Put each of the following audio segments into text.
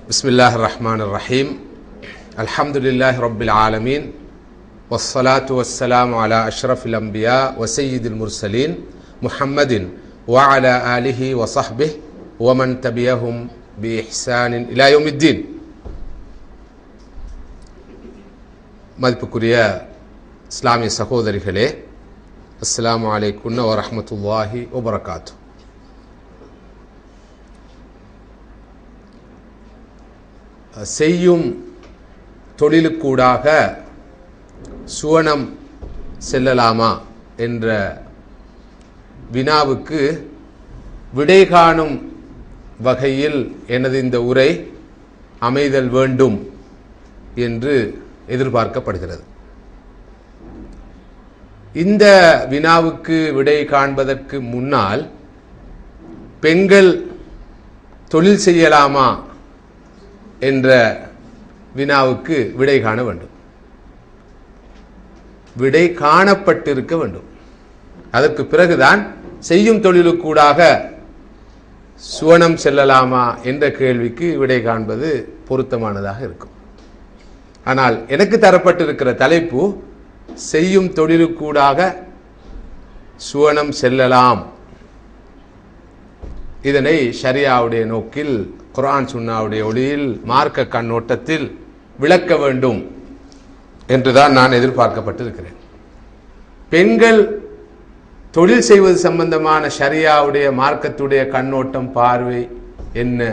பிஸ்மில்லாஹிர் ரஹ்மானிர் ரஹீம். அல்ஹம்துலில்லாஹி ரப்பில் ஆலமீன். வஸ்ஸலாத்து வஸ்ஸலாமு அலா அஷ்ரஃபில் அன்பியா வ ஸய்யிதில் முர்ஸலீன் முஹம்மதின் வ அலா ஆலிஹி வ ஸஹ்பிஹி வ மன் தபியஹும் பி இஹ்சானின் இலா யௌமித்தீன். மதிப்புக்குரிய இஸ்லாமிய சகோதரிகளே, அஸ்ஸலாமு அலைக்கும் வ ரஹ்மத்துல்லாஹி வ பரகாத்துஹு. செய்யும் தொழிலுக்கூடாக சுவனம் செல்லலாமா என்ற வினாவுக்கு விடை காணும் வகையில் எனது இந்த உரை அமைதல் வேண்டும் என்று எதிர்பார்க்கப்படுகிறது. இந்த வினாவுக்கு விடை காண்பதற்கு முன்னால் பெண்கள் தொழில் செய்யலாமா என்ற வினாவுக்கு விடை காண வேண்டும். விடை காணப்பட்டிருக்க வேண்டும். அதற்கு பிறகுதான் செய்யும் தொழிலுக்கூடாக சுவனம் செல்லலாமா என்ற கேள்விக்கு விடை காண்பது பொருத்தமானதாக இருக்கும். ஆனால் எனக்கு தரப்பட்டிருக்கிற தலைப்பு செய்யும் தொழிலுக்கூடாக சுவனம் செல்லலாம். இதனை ஷரியாவுடைய நோக்கில், குர்ஆன் சுன்னாவுடைய ஒளியில், மார்க்க கண்ணோட்டத்தில் விளக்க வேண்டும் என்றுதான் நான் எதிர்பார்க்கப்பட்டிருக்கிறேன். பெண்கள் தொழில் செய்வது சம்பந்தமான ஷரியாவுடைய மார்க்கத்துடைய கண்ணோட்டம், பார்வை என்ன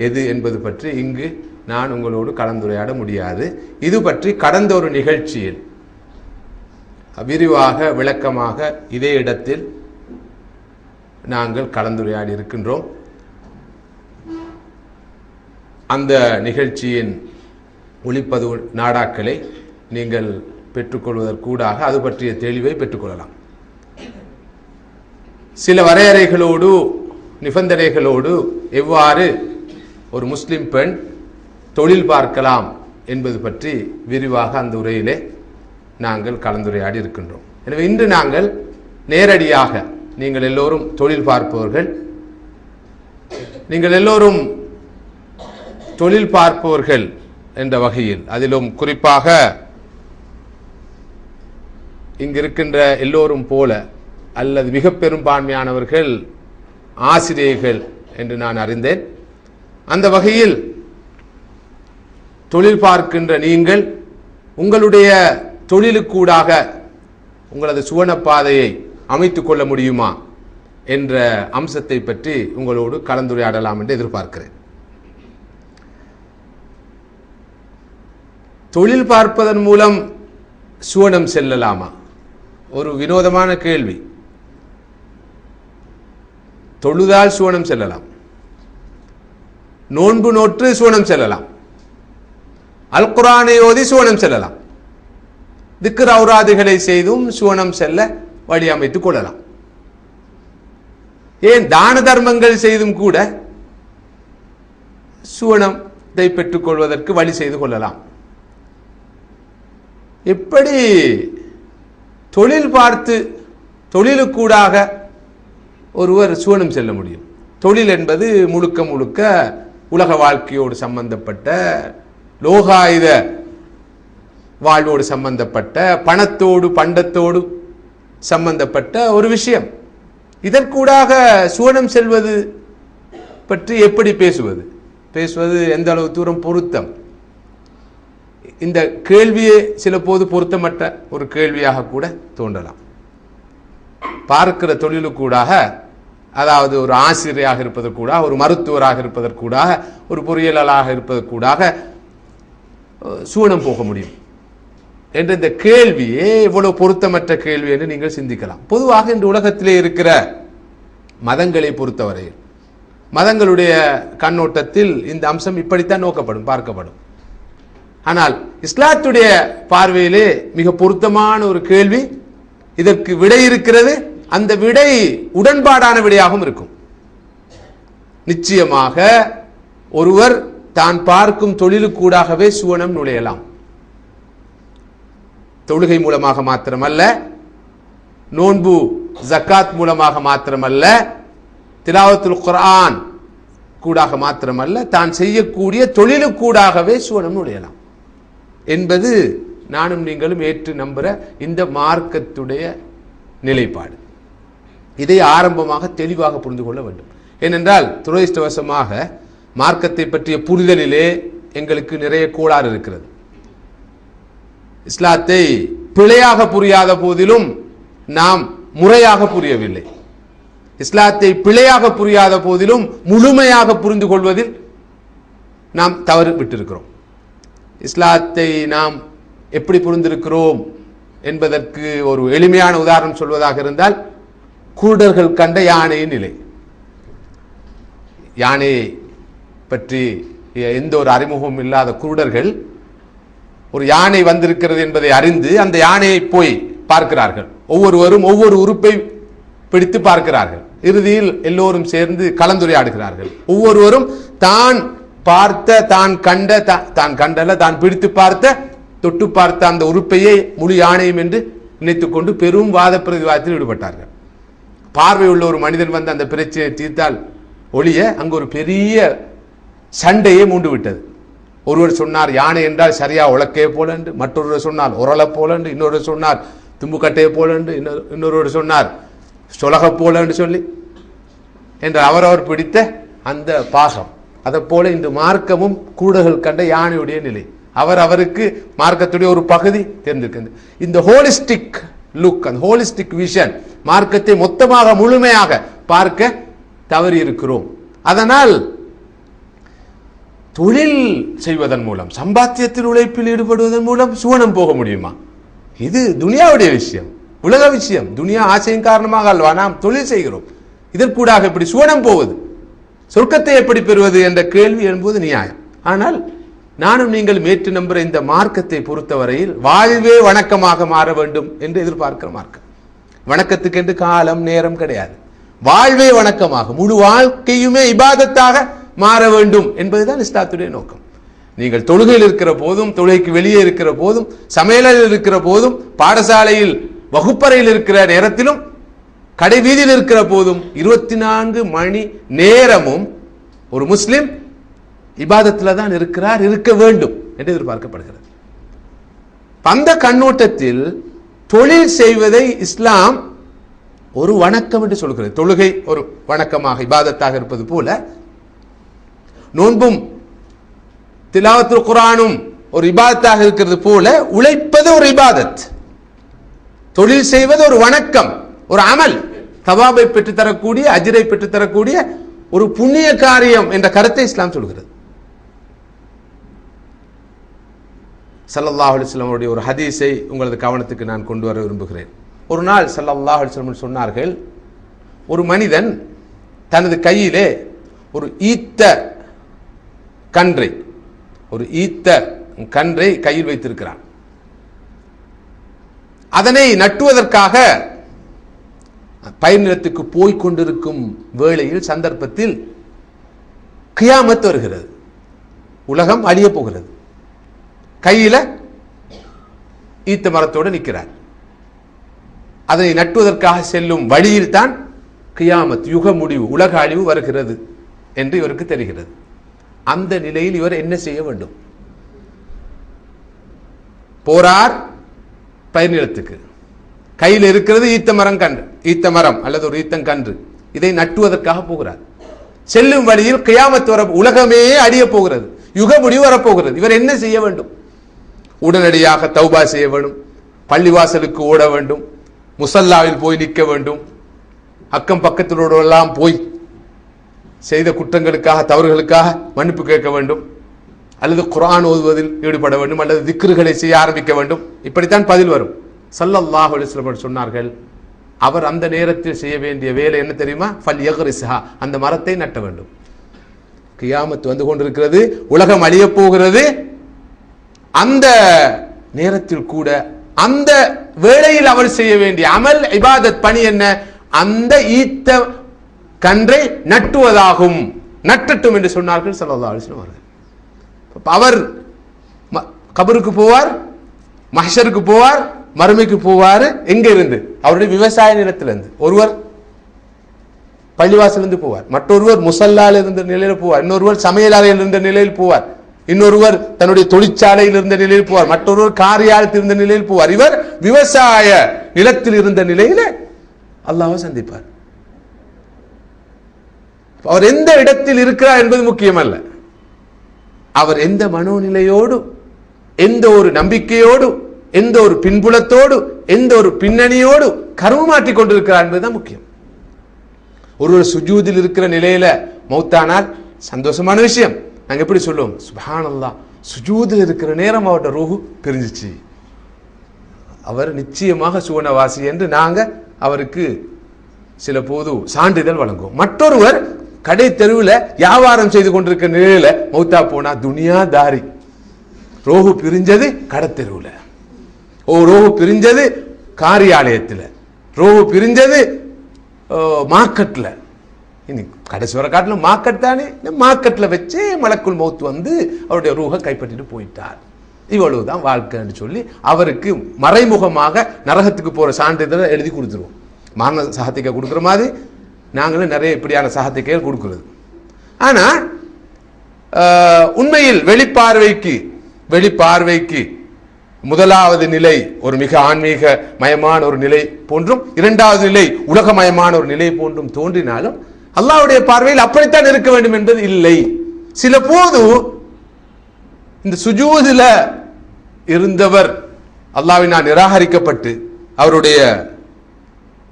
எது என்பது பற்றி இங்கு நான் உங்களோடு கலந்துரையாட முடியாது. இது பற்றி கடந்த ஒரு நிகழ்ச்சியில் விரிவாக விளக்கமாக இதே இடத்தில் நாங்கள் கலந்துரையாடி இருக்கின்றோம். அந்த நிகழ்ச்சியின் ஒளிப்பதிவு நாடாக்களை நீங்கள் பெற்றுக்கொள்வதற்கூடாக அது பற்றிய தெளிவை பெற்றுக்கொள்ளலாம். சில வரையறைகளோடு நிபந்தனைகளோடு எவ்வாறு ஒரு முஸ்லிம் பெண் தொழில் பார்க்கலாம் என்பது பற்றி விரிவாக அந்த உரையிலே நாங்கள் கலந்துரையாடி இருக்கின்றோம். எனவே இன்று நாங்கள் நேரடியாக, நீங்கள் எல்லோரும் தொழில் பார்ப்பவர்கள், நீங்கள் எல்லோரும் தொழில் பார்ப்பவர்கள் என்ற வகையில், அதிலும் குறிப்பாக இங்கிருக்கின்ற எல்லோரும் போல அல்லது மிக பெரும்பான்மையானவர்கள் ஆசிரியர்கள் என்று நான் அறிந்தேன். அந்த வகையில் தொழில் பார்க்கின்ற நீங்கள் உங்களுடைய தொழிலுக்கூடாக உங்களது சுவன பாதையை அமைத்துக் கொள்ள முடியுமா என்ற அம்சத்தை பற்றி உங்களோடு கலந்துரையாடலாம் என்று எதிர்பார்க்கிறேன். தொழில் பார்ப்பதன் மூலம் சுவனம் செல்லலாமா? ஒரு வினோதமான கேள்வி. தொழுதால் சுவனம் செல்லலாம், நோன்பு நோற்று சுவனம் செல்லலாம், அல் குர்ஆனை ஓதி சுவனம் செல்லலாம், திக்ர் ஔராதுகளை செய்தும் சுவனம் செல்ல வழி அமைத்துக் கொள்ளலாம். ஏன் தான தர்மங்கள் செய்தும் கூட சுவனத்தை பெற்றுக் கொள்வதற்கு வழி செய்து கொள்ளலாம். எப்படி தொழில் பார்த்து தொழிலுக்கூடாக ஒருவர் சுவனம் செல்ல முடியும்? தொழில் என்பது முழுக்க முழுக்க உலக வாழ்க்கையோடு சம்பந்தப்பட்ட, லோகாயுத வாழ்வோடு சம்பந்தப்பட்ட, பணத்தோடு பண்டத்தோடு சம்பந்தப்பட்ட ஒரு விஷயம். இதற்கூடாக சுவனம் செல்வது பற்றி எப்படி பேசுவது எந்த அளவு தூரம் பொருத்தம்? இந்த கேள்வியே சில போது பொருத்தமற்ற ஒரு கேள்வியாக கூட தோன்றலாம். பார்க்கிற தொழிலுக்கூடாக, அதாவது ஒரு ஆசிரியராக இருப்பதற்கூடாக, ஒரு மருத்துவராக இருப்பதற்கூடாக, ஒரு பொறியியலாளராக இருப்பதற்கூடாக சுவனம் போக முடியும் என்ற இந்த கேள்வியே எவ்வளவு பொருத்தமற்ற கேள்வி என்று நீங்கள் சிந்திக்கலாம். பொதுவாக இந்த உலகத்திலே இருக்கிற மதங்களை பொறுத்தவரையில், மதங்களுடைய கண்ணோட்டத்தில் இந்த அம்சம் இப்படித்தான் நோக்கப்படும், பார்க்கப்படும். ஆனால் இஸ்லாத்துடைய பார்வையிலே மிக பொருத்தமான ஒரு கேள்வி, இதற்கு விடை இருக்கிறது. அந்த விடை உடன்பாடான விடையாகவும் இருக்கும். நிச்சயமாக ஒருவர் தான் பார்க்கும் தொழிலுக்கூடாகவே சுவனம் நுழையலாம். தொழுகை மூலமாக மாத்திரமல்ல, நோன்பு ஜக்காத் மூலமாக மாத்திரமல்ல, திலாவத்துல் குர்ஆன் கூடாக மாத்திரமல்ல, தான் செய்யக்கூடிய தொழிலுக்கூடாகவே சுவனம் நுழையலாம் என்பது நானும் நீங்களும் ஏற்று நம்புகிற இந்த மார்க்கத்துடைய நிலைப்பாடு. இதை ஆரம்பமாக தெளிவாக புரிந்து கொள்ள வேண்டும். ஏனென்றால் துரதிர்ஷ்டவசமாக மார்க்கத்தை பற்றிய புரிதலிலே எங்களுக்கு நிறைய கோளாறு இருக்கிறது. இஸ்லாத்தை பிழையாக புரியாத போதிலும் நாம் முறையாக புரியவில்லை. இஸ்லாத்தை பிழையாக புரியாத போதிலும் முழுமையாக புரிந்து கொள்வதில் நாம் தவறு விட்டிருக்கிறோம். இஸ்லாத்தை நாம் எப்படி புரிந்திருக்கிறோம் என்பதற்கு ஒரு எளிமையான உதாரணம் சொல்வதாக இருந்தால், குருடர்கள் கண்ட யானையின் நிலை. யானையை பற்றி எந்த ஒரு அறிமுகமும் இல்லாத குருடர்கள் ஒரு யானை வந்திருக்கிறது என்பதை அறிந்து அந்த யானையை போய் பார்க்கிறார்கள். ஒவ்வொருவரும் ஒவ்வொரு உறுப்பை பிடித்து பார்க்கிறார்கள். இறுதியில் எல்லோரும் சேர்ந்து கலந்துரையாடுகிறார்கள். ஒவ்வொருவரும் தான் பார்த்த, தான் கண்டல தான் பிடித்து பார்த்த, தொட்டு பார்த்த அந்த உறுப்பையே முழு யானையும் என்று நினைத்துக் கொண்டு பெரும் வாத பிரதிவாதத்தில் ஈடுபட்டார்கள். பார்வை உள்ள ஒரு மனிதன் வந்து அந்த பிரச்சனையை தீர்த்தால் ஒழிய அங்கு ஒரு பெரிய சண்டையே மூண்டு விட்டது. ஒருவர் சொன்னார் யானை என்றால் சரியா உலக்கையை போல என்று, மற்றொருவர் சொன்னார் உரலை போல என்று, இன்னொருவர் சொன்னார் தும்புக்கட்டையை போல என்று, இன்னொருவர் சொன்னார் சொலக போல என்று சொல்லி என்று அவரவர் பிடித்த அந்த பாகம். அதை போல இந்த மார்க்கமும் கூடர்கள் கண்ட யானையுடைய நிலை. அவருக்கு மார்க்கத்துடைய ஒரு பகுதி தெரிந்திருக்கிறது. இந்த ஹோலிஸ்டிக் லுக், அந்த ஹோலிஸ்டிக் விஷன், மார்க்கத்தை மொத்தமாக முழுமையாக பார்க்க தவறி இருக்கிறோம். அதனால் தொழில் செய்வதன் மூலம், சம்பாத்தியத்தில் உழைப்பில் ஈடுபடுவதன் மூலம் சுவனம் போக முடியுமா? இது துனியாவுடைய விஷயம், உலக விஷயம். துனியா ஆசையின் காரணமாக அல்வா நாம் தொழில் செய்கிறோம். இதற்கூடாக எப்படி சுவனம் போவது, சொர்க்கத்தை எப்படி பெறுவது என்ற கேள்வி என்பது நியாயம். ஆனால் நானும் நீங்கள் ஏற்று நம்புகிற இந்த மார்க்கத்தை பொறுத்தவரையில் வாழ்வே வணக்கமாக மாற வேண்டும் என்று எதிர்பார்க்கிற மார்க்கம். வணக்கத்துக்கு என்று காலம் நேரம் கிடையாது. வாழ்வே வணக்கமாக, முழு வாழ்க்கையுமே இபாதத்தாக மாற வேண்டும் என்பதுதான் இஸ்லாத்துடைய நோக்கம். நீங்கள் தொழுகையில் இருக்கிற போதும், தொழுகைக்கு வெளியே இருக்கிற போதும், சமையலில் இருக்கிற போதும், பாடசாலையில் வகுப்பறையில் இருக்கிற நேரத்திலும், கடை வீதியில் இருக்கிற போதும் 24 மணி நேரமும் ஒரு முஸ்லிம் இபாதத்தில் தான் இருக்கிறார், இருக்க வேண்டும் என்று எதிர்பார்க்கப்படுகிறது. அந்த கண்ணோட்டத்தில் தொழில் செய்வதை இஸ்லாம் ஒரு வணக்கம் என்று சொல்கிறது. தொழுகை ஒரு வணக்கமாக இபாதத்தாக இருப்பது போல, நோன்பும் திலாவத்துல் குர்ஆனும் ஒரு இபாதத்தாக இருக்கிறது போல, உழைப்பது ஒரு இபாதத், தொழில் செய்வது ஒரு வணக்கம், ஒரு அமல், தவாபை பெற்றுத்தரக்கூடிய, அஜ்ரை பெற்றுத்தரக்கூடிய ஒரு புண்ணிய காரியம் என்ற கருத்தை இஸ்லாம் சொல்கிறது. ஸல்லல்லாஹு அலைஹி வஸல்லம் அவருடைய ஒரு ஹதீஸை உங்களது கவனத்துக்கு நான் கொண்டு வர விரும்புகிறேன். ஒரு நாள் ஸல்லல்லாஹு அலைஹி வஸல்லம் சொன்னார்கள், ஒரு மனிதன் தனது கையிலே ஒரு ஈத்த கன்றை கையில் வைத்திருக்கிறான். அதனை நட்டுவதற்காக பயிர் நிலத்துக்கு போய்கொண்டிருக்கும் வேளையில், சந்தர்ப்பத்தில் கியாமத் வருகிறது, உலகம் அழிய போகிறது. கையில ஈத்த மரத்தோடு நிற்கிறார். அதனை நட்டுவதற்காக செல்லும் வழியில் தான் கியாமத், யுக முடிவு, உலக அழிவு வருகிறது என்று இவருக்கு தெரிகிறது. அந்த நிலையில் இவர் என்ன செய்ய வேண்டும்? போறார் பயிர் நிலத்துக்கு, கையில் இருக்கிறது ஈத்த மரம் அல்லது ஒரு ஈத்தங்கன்று. இதை நட்டுவதற்காக போகிறார். செல்லும் வழியில் கியாமத் வர, உலகமே அழிய போகிறது, யுக முடிவு வரப்போகிறது. இவர் என்ன செய்ய வேண்டும்? உடனடியாக தௌபா செய்ய வேண்டும், பள்ளிவாசலுக்கு ஓட வேண்டும், முசல்லாவில் போய் நிற்க வேண்டும், அக்கம் பக்கத்திலோடெல்லாம் போய் செய்த குற்றங்களுக்காக, தவறுகளுக்காக மன்னிப்பு கேட்க வேண்டும், அல்லது குர்ஆன் ஓதுவதில் ஈடுபட வேண்டும், அல்லது திக்ருகளை செய்ய ஆரம்பிக்க வேண்டும். இப்படித்தான் பதில் வரும். ஸல்லல்லாஹு அலைஹி வஸல்லம் சொன்னார்கள், அவர் அந்த நேரத்தில் செய்ய வேண்டிய வேலை என்ன தெரியுமா? ஃபல்யக்ரிஸ்ஹா, அந்த மரத்தை நட்ட வேண்டும். கியாமத் வந்து கொண்டிருக்கிறது, உலகம் அழிய போகிறது. அந்த நேரத்தில் கூட, அந்த வேளையில் அவர் செய்ய வேண்டிய அமல், இபாதத், பணி என்ன? அந்த ஈத்த கன்றை நட்டுவதாகும். நட்டட்டும் என்று சொன்னார்கள் ஸல்லல்லாஹு அலைஹி வஸல்லம் அவர்கள். அவர் கபருக்கு போவார், மஹ்ஷருக்கு போவார், மறுமைக்கு போவார். எங்க இருந்து? அவருடைய விவசாய நிலத்திலிருந்து. ஒருவர் பள்ளிவாசலிருந்து போவார், மற்றொருவர் முசல்லால் இருந்த நிலையில் போவார், இன்னொருவர் சமையலாலையில் இருந்த நிலையில் போவார், இன்னொருவர் தன்னுடைய தொழிற்சாலையில் இருந்த நிலையில் போவார், மற்றொருவர் காரியாலயத்தில் இருந்த நிலையில் போவார். இவர் விவசாய நிலத்தில் இருந்த நிலையில அல்லாஹ்வை சந்திப்பார். அவர் எந்த இடத்தில் இருக்கிறார் என்பது முக்கியமல்ல, அவர் எந்த மனோநிலையோடு, எந்த ஒரு நம்பிக்கையோடு, எந்த ஒரு பின்புலத்தோடு, எந்த ஒரு பின்னணியோடு கர்மமாற்றிக் கொண்டிருக்கிறார் என்பதுதான் முக்கியம். ஒருவர் சுஜூதில் இருக்கிற நிலையில மௌத்தானால் சந்தோஷமான விஷயம். நாங்க எப்படி சொல்லுவோம், சுப்ஹானல்லாஹ், சுஜூதில் இருக்கிற நேரம் அவருடைய ரூஹு பிரிஞ்சிச்சு, அவர் நிச்சயமாக சுவனவாசி என்று நாங்க அவருக்கு சில போது சான்றிதழ் வழங்குவோம். மற்றொருவர் கடை தெருவில் வியாபாரம் செய்து கொண்டிருக்கிற நிலையில மௌத்தா போனா துனியா தாரி, ரோஹு பிரிஞ்சது கடை தெருவில், ரோஹு பிரிஞ்சது காரியாலயத்தில், ரோஹு பிரிஞ்சது மார்க்கெட்ல. இனி கடைசி வர காட்டிலும் மார்க்கெட் தானே, மார்க்கெட்ல வச்சு மலக்குள் மௌத் வந்து அவருடைய ரூஹை கைப்பற்றிட்டு போயிட்டார். இவ்வளவுதான் வாழ்க்கைன்னு சொல்லி அவருக்கு மறைமுகமாக நரகத்துக்கு போற சான்றிதழை எழுதி கொடுத்துருவோம். மரண சகத்திக்க கொடுக்குற மாதிரி நாங்களும் நிறைய இப்படியான சகத்திக்கைகள் கொடுக்கிறது. ஆனா உண்மையில் வெளிப்பார்வைக்கு முதலாவது நிலை ஒரு மிக ஆன்மீக மயமான ஒரு நிலை போன்றும், இரண்டாவது நிலை உலகமயமான ஒரு நிலை போன்றும் தோன்றினாலும் அல்லாஹ்வுடைய பார்வையில் அப்படித்தான் இருக்க வேண்டும் என்பது இல்லை. சில போது இந்த சுஜூதில இருந்தவர் அல்லாஹ்வினால் நிராகரிக்கப்பட்டு அவருடைய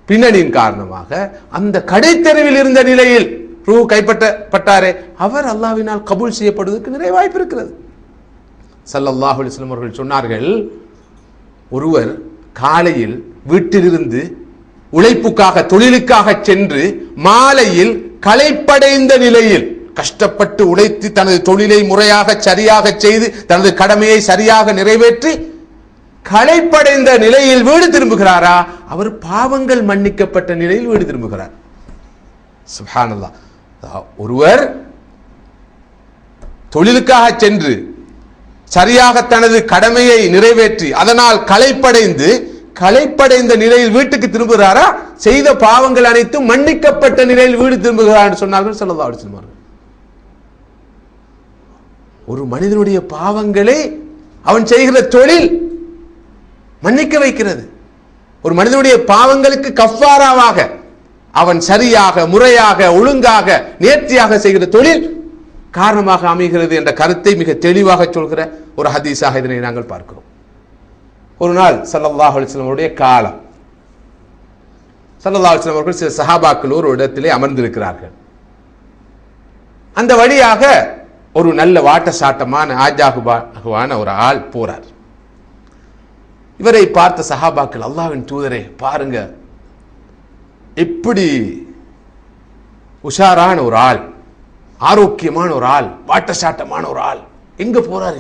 பின்னணியின் காரணமாக அந்த கடைத்தெருவில் இருந்த நிலையில் ரூஹ் கைப்பற்றப்பட்டாரே, அவர் அல்லாஹ்வினால் கபூல் செய்யப்படுவதற்கு நிறைய வாய்ப்பு இருக்கிறது. ஸல்லல்லாஹு அலைஹி வஸல்லம் அவர்கள் சொன்னார்கள், ஒருவர் காலையில் வீட்டிலிருந்து உழைப்புக்காக தொழிலுக்காக சென்று மாலையில் களைப்படைந்த நிலையில் கஷ்டப்பட்டு உழைத்து தனது தொழிலை முறையாக சரியாக செய்து தனது கடமையை சரியாக நிறைவேற்றி களைப்படைந்த நிலையில் வீடு திரும்புகிறாரா, அவர் பாவங்கள் மன்னிக்கப்பட்ட நிலையில் வீடு திரும்புகிறார். சுப்ஹானல்லாஹ். ஒருவர் தொழிலுக்காக சென்று சரியாக தனது கடமையை நிறைவேற்றி அதனால் களைப்படைந்த நிலையில் வீட்டுக்கு திரும்புகிறாரா, செய்த பாவங்கள் அனைத்தும் மன்னிக்கப்பட்ட நிலையில் வீடு திரும்புகிறார் என்று சொன்னார்கள் ஸல்லல்லாஹு அலைஹி வஸல்லம். ஒரு மனிதனுடைய பாவங்களை அவன் செய்கிற தொழில் மன்னிக்க வைக்கிறது. ஒரு மனிதனுடைய பாவங்களுக்கு கஃபாராவாக அவன் சரியாக முறையாக ஒழுங்காக நேர்த்தியாக செய்கிற தொழில் காரணமாக அமைகிறது என்ற கருத்தை மிக தெளிவாக சொல்கிற ஒரு ஹதீஸாக இதனை நாங்கள் பார்க்கிறோம். ஒரு நாள் ஸல்லல்லாஹு அலைஹி வஸல்லம் உடைய காலம், ஸல்லல்லாஹு அலைஹி வஸல்லம் அவர்கள் சில சஹாபாக்கள் ஒரு இடத்திலே அமர்ந்திருக்கிறார்கள். அந்த வழியாக ஒரு நல்ல வாட்ட சாட்டமான ஆஜாகுவான ஒரு ஆள் போறார். இவரை பார்த்த சஹாபாக்கள், அல்லாஹ்வின் தூதரே பாருங்க, எப்படி உஷாரான ஒரு ஆள், ஆரோக்கியமான ஒரு ஆள், வாட்ட சாட்டமான ஒரு ஆள், எங்க போறார்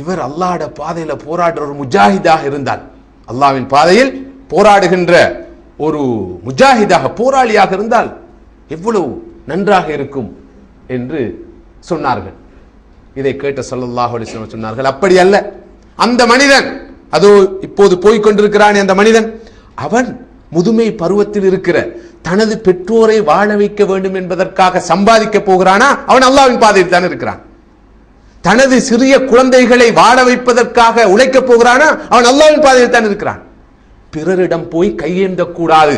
இவர் அல்லாஹ்வுடைய பாதையில போராடுற ஒரு முஜாஹிதாக இருந்தால், அல்லாஹ்வின் பாதையில் போராடுகின்ற ஒரு முஜாஹிதாக போராளியாக இருந்தால் எவ்வளவு நன்றாக இருக்கும் என்று சொன்னார்கள். இதை கேட்ட ஸல்லல்லாஹு அலைஹி வஸல்லம் சொன்னார்கள், அப்படி அல்ல, அந்த மனிதன் அதோ இப்போது போய்கொண்டிருக்கிறான், அந்த மனிதன் அவன் முதுமை பருவத்தில் இருக்கிற தனது பெற்றோரை வாழ வைக்க வேண்டும் என்பதற்காக சம்பாதிக்க போகிறானா, அவன் அல்லாஹ்வின் பாதையில் தான் இருக்கிறான். தனது சிறிய குழந்தைகளை வாழ வைப்பதற்காக உழைக்க போகிறானா, அவன் அல்லாஹ்வின் பாதையில் தான் இருக்கிறான். பிறரிடம் போய் கையேந்த கூடாது,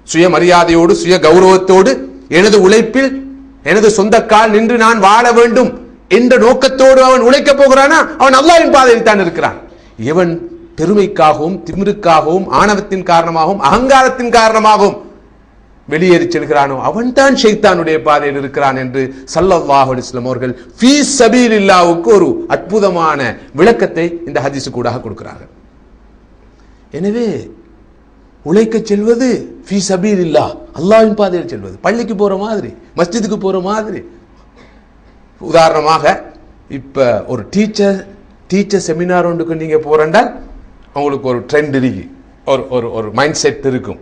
சுயமரியாதையோடு சுய கௌரவத்தோடு எனது உழைப்பில் எனது சொந்த கால் நின்று நான் வாழ வேண்டும் என்ற நோக்கத்தோடு அவன் உழைக்க போகிறானா, அவன் அல்லாஹ்வின் பாதையில் தான் இருக்கிறான். எவன் பெருமைக்காகவும் திமிருக்காகவும் ஆணவத்தின் காரணமாகவும் அகங்காரத்தின் காரணமாகவும் வெளியேறி செல்கிறானோ அவன் தான் ஷைத்தானுடைய பாதையில் இருக்கிறான் என்று ஸல்லல்லாஹு அலைஹி வஸல்லம் அவர்கள் ஃபீ ஸபீலில்லாஹ்வுக்கு ஒரு அற்புதமான விளக்கத்தை இந்த ஹதீஸ் கூடாக கொடுக்கிறார்கள். எனவே உழைக்க செல்வது ஃபீ ஸபீலில்லாஹ், அல்லாஹ்வின் பாதையில் செல்வது, பள்ளிக்கு போற மாதிரி மஸ்ஜிதுக்கு போற மாதிரி. உதாரணமாக இப்ப ஒரு டீச்சர் செமினார் ஒன்றுக்கு நீங்க போறேன்டால் அவங்களுக்கு ஒரு ட்ரெண்ட் இருக்கு, ஒரு மைண்ட் செட் இருக்கும்.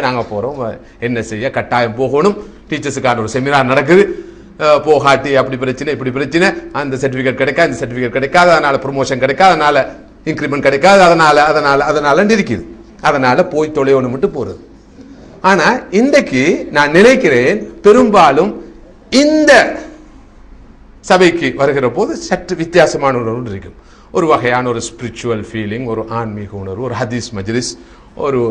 நாங்கள் போகிறோம், என்ன செய்ய கட்டாயம் போகணும், டீச்சர்ஸுக்கான ஒரு செமினார் நடக்குது, போகாட்டி அப்படி பிரச்சனை இப்படி பிரச்சனை, அந்த சர்டிஃபிகேட் கிடைக்காது இந்த சர்டிஃபிகேட் கிடைக்காது, அதனால ப்ரொமோஷன் கிடைக்காது, அதனால இன்க்ரிமெண்ட் கிடைக்காது, அதனால இருக்குது, அதனால போய் தொலைவணும் மட்டும் போகிறது. ஆனா இன்றைக்கு நான் நினைக்கிறேன் பெரும்பாலும் இந்த சபைக்கு வருகிற போது சற்று வித்தியாசமான உணர்வு இருக்கும். ஒரு வகையான ஒரு ஸ்பிரிச்சுவல் ஃபீலிங், ஒரு ஆன்மீக உணர்வு, ஒரு ஹதீஸ் மஜ்லிஸ், ஒரு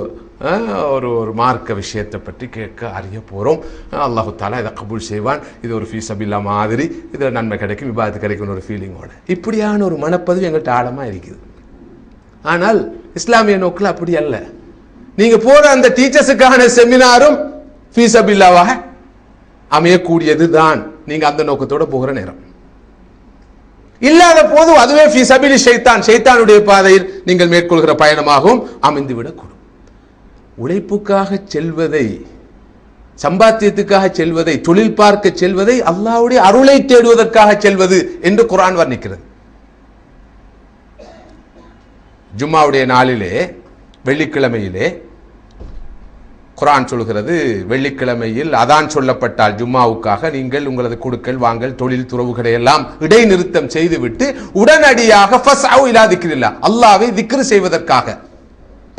ஒரு மார்க்க விஷயத்தை பற்றி கேட்க அறிய போகிறோம். அல்லாஹு தாலா இதை கபூல் செய்வான், இது ஒரு ஃபீஸபில்லா மாதிரி, இதில் நன்மை கிடைக்கும், விபாதத்து கிடைக்கும் ஒரு ஃபீலிங்கோட இப்படியான ஒரு மனப்பதிவு எங்கள்கிட்ட ஆழமாக இருக்குது. ஆனால் இஸ்லாமிய நோக்கில் அப்படி அல்ல. நீங்க போற அந்த டீச்சர்ஸுக்கான செமினாரும் ஃபீஸபில்லாவாக அமையக்கூடியது தான். நீங்க அந்த நோக்கத்தோட போகிற நேரம் இல்லாத போது அதுவே ஃபீஸபிலி ஷைத்தானுடைய பாதையில் நீங்கள் மேற்கொள்கிற பயணமாகவும் அமைந்துவிடக்கூடும். உழைப்புக்காக செல்வதை, சம்பாத்தியத்துக்காக செல்வதை, தொழில் பார்க்க செல்வதை அல்லாஹ்வுடைய அருளை தேடுவதற்காக செல்வது என்று குர்ஆன் வர்ணிக்கிறது. ஜும்மாவுடைய நாளிலே, வெள்ளிக்கிழமையிலே குர்ஆன் சொல்கிறது, வெள்ளிக்கிழமையில் அதான் சொல்லப்பட்டால் ஜும்மாவுக்காக நீங்கள் உங்களது கொடுக்கல் வாங்கல் தொழில் துறவுகளை எல்லாம் இடைநிறுத்தம் செய்துவிட்டு உடனடியாக ஃபஸ்அவு இலா திக்ரில்லாஹ், அல்லாஹ்வை திக்ர் செய்வதற்காக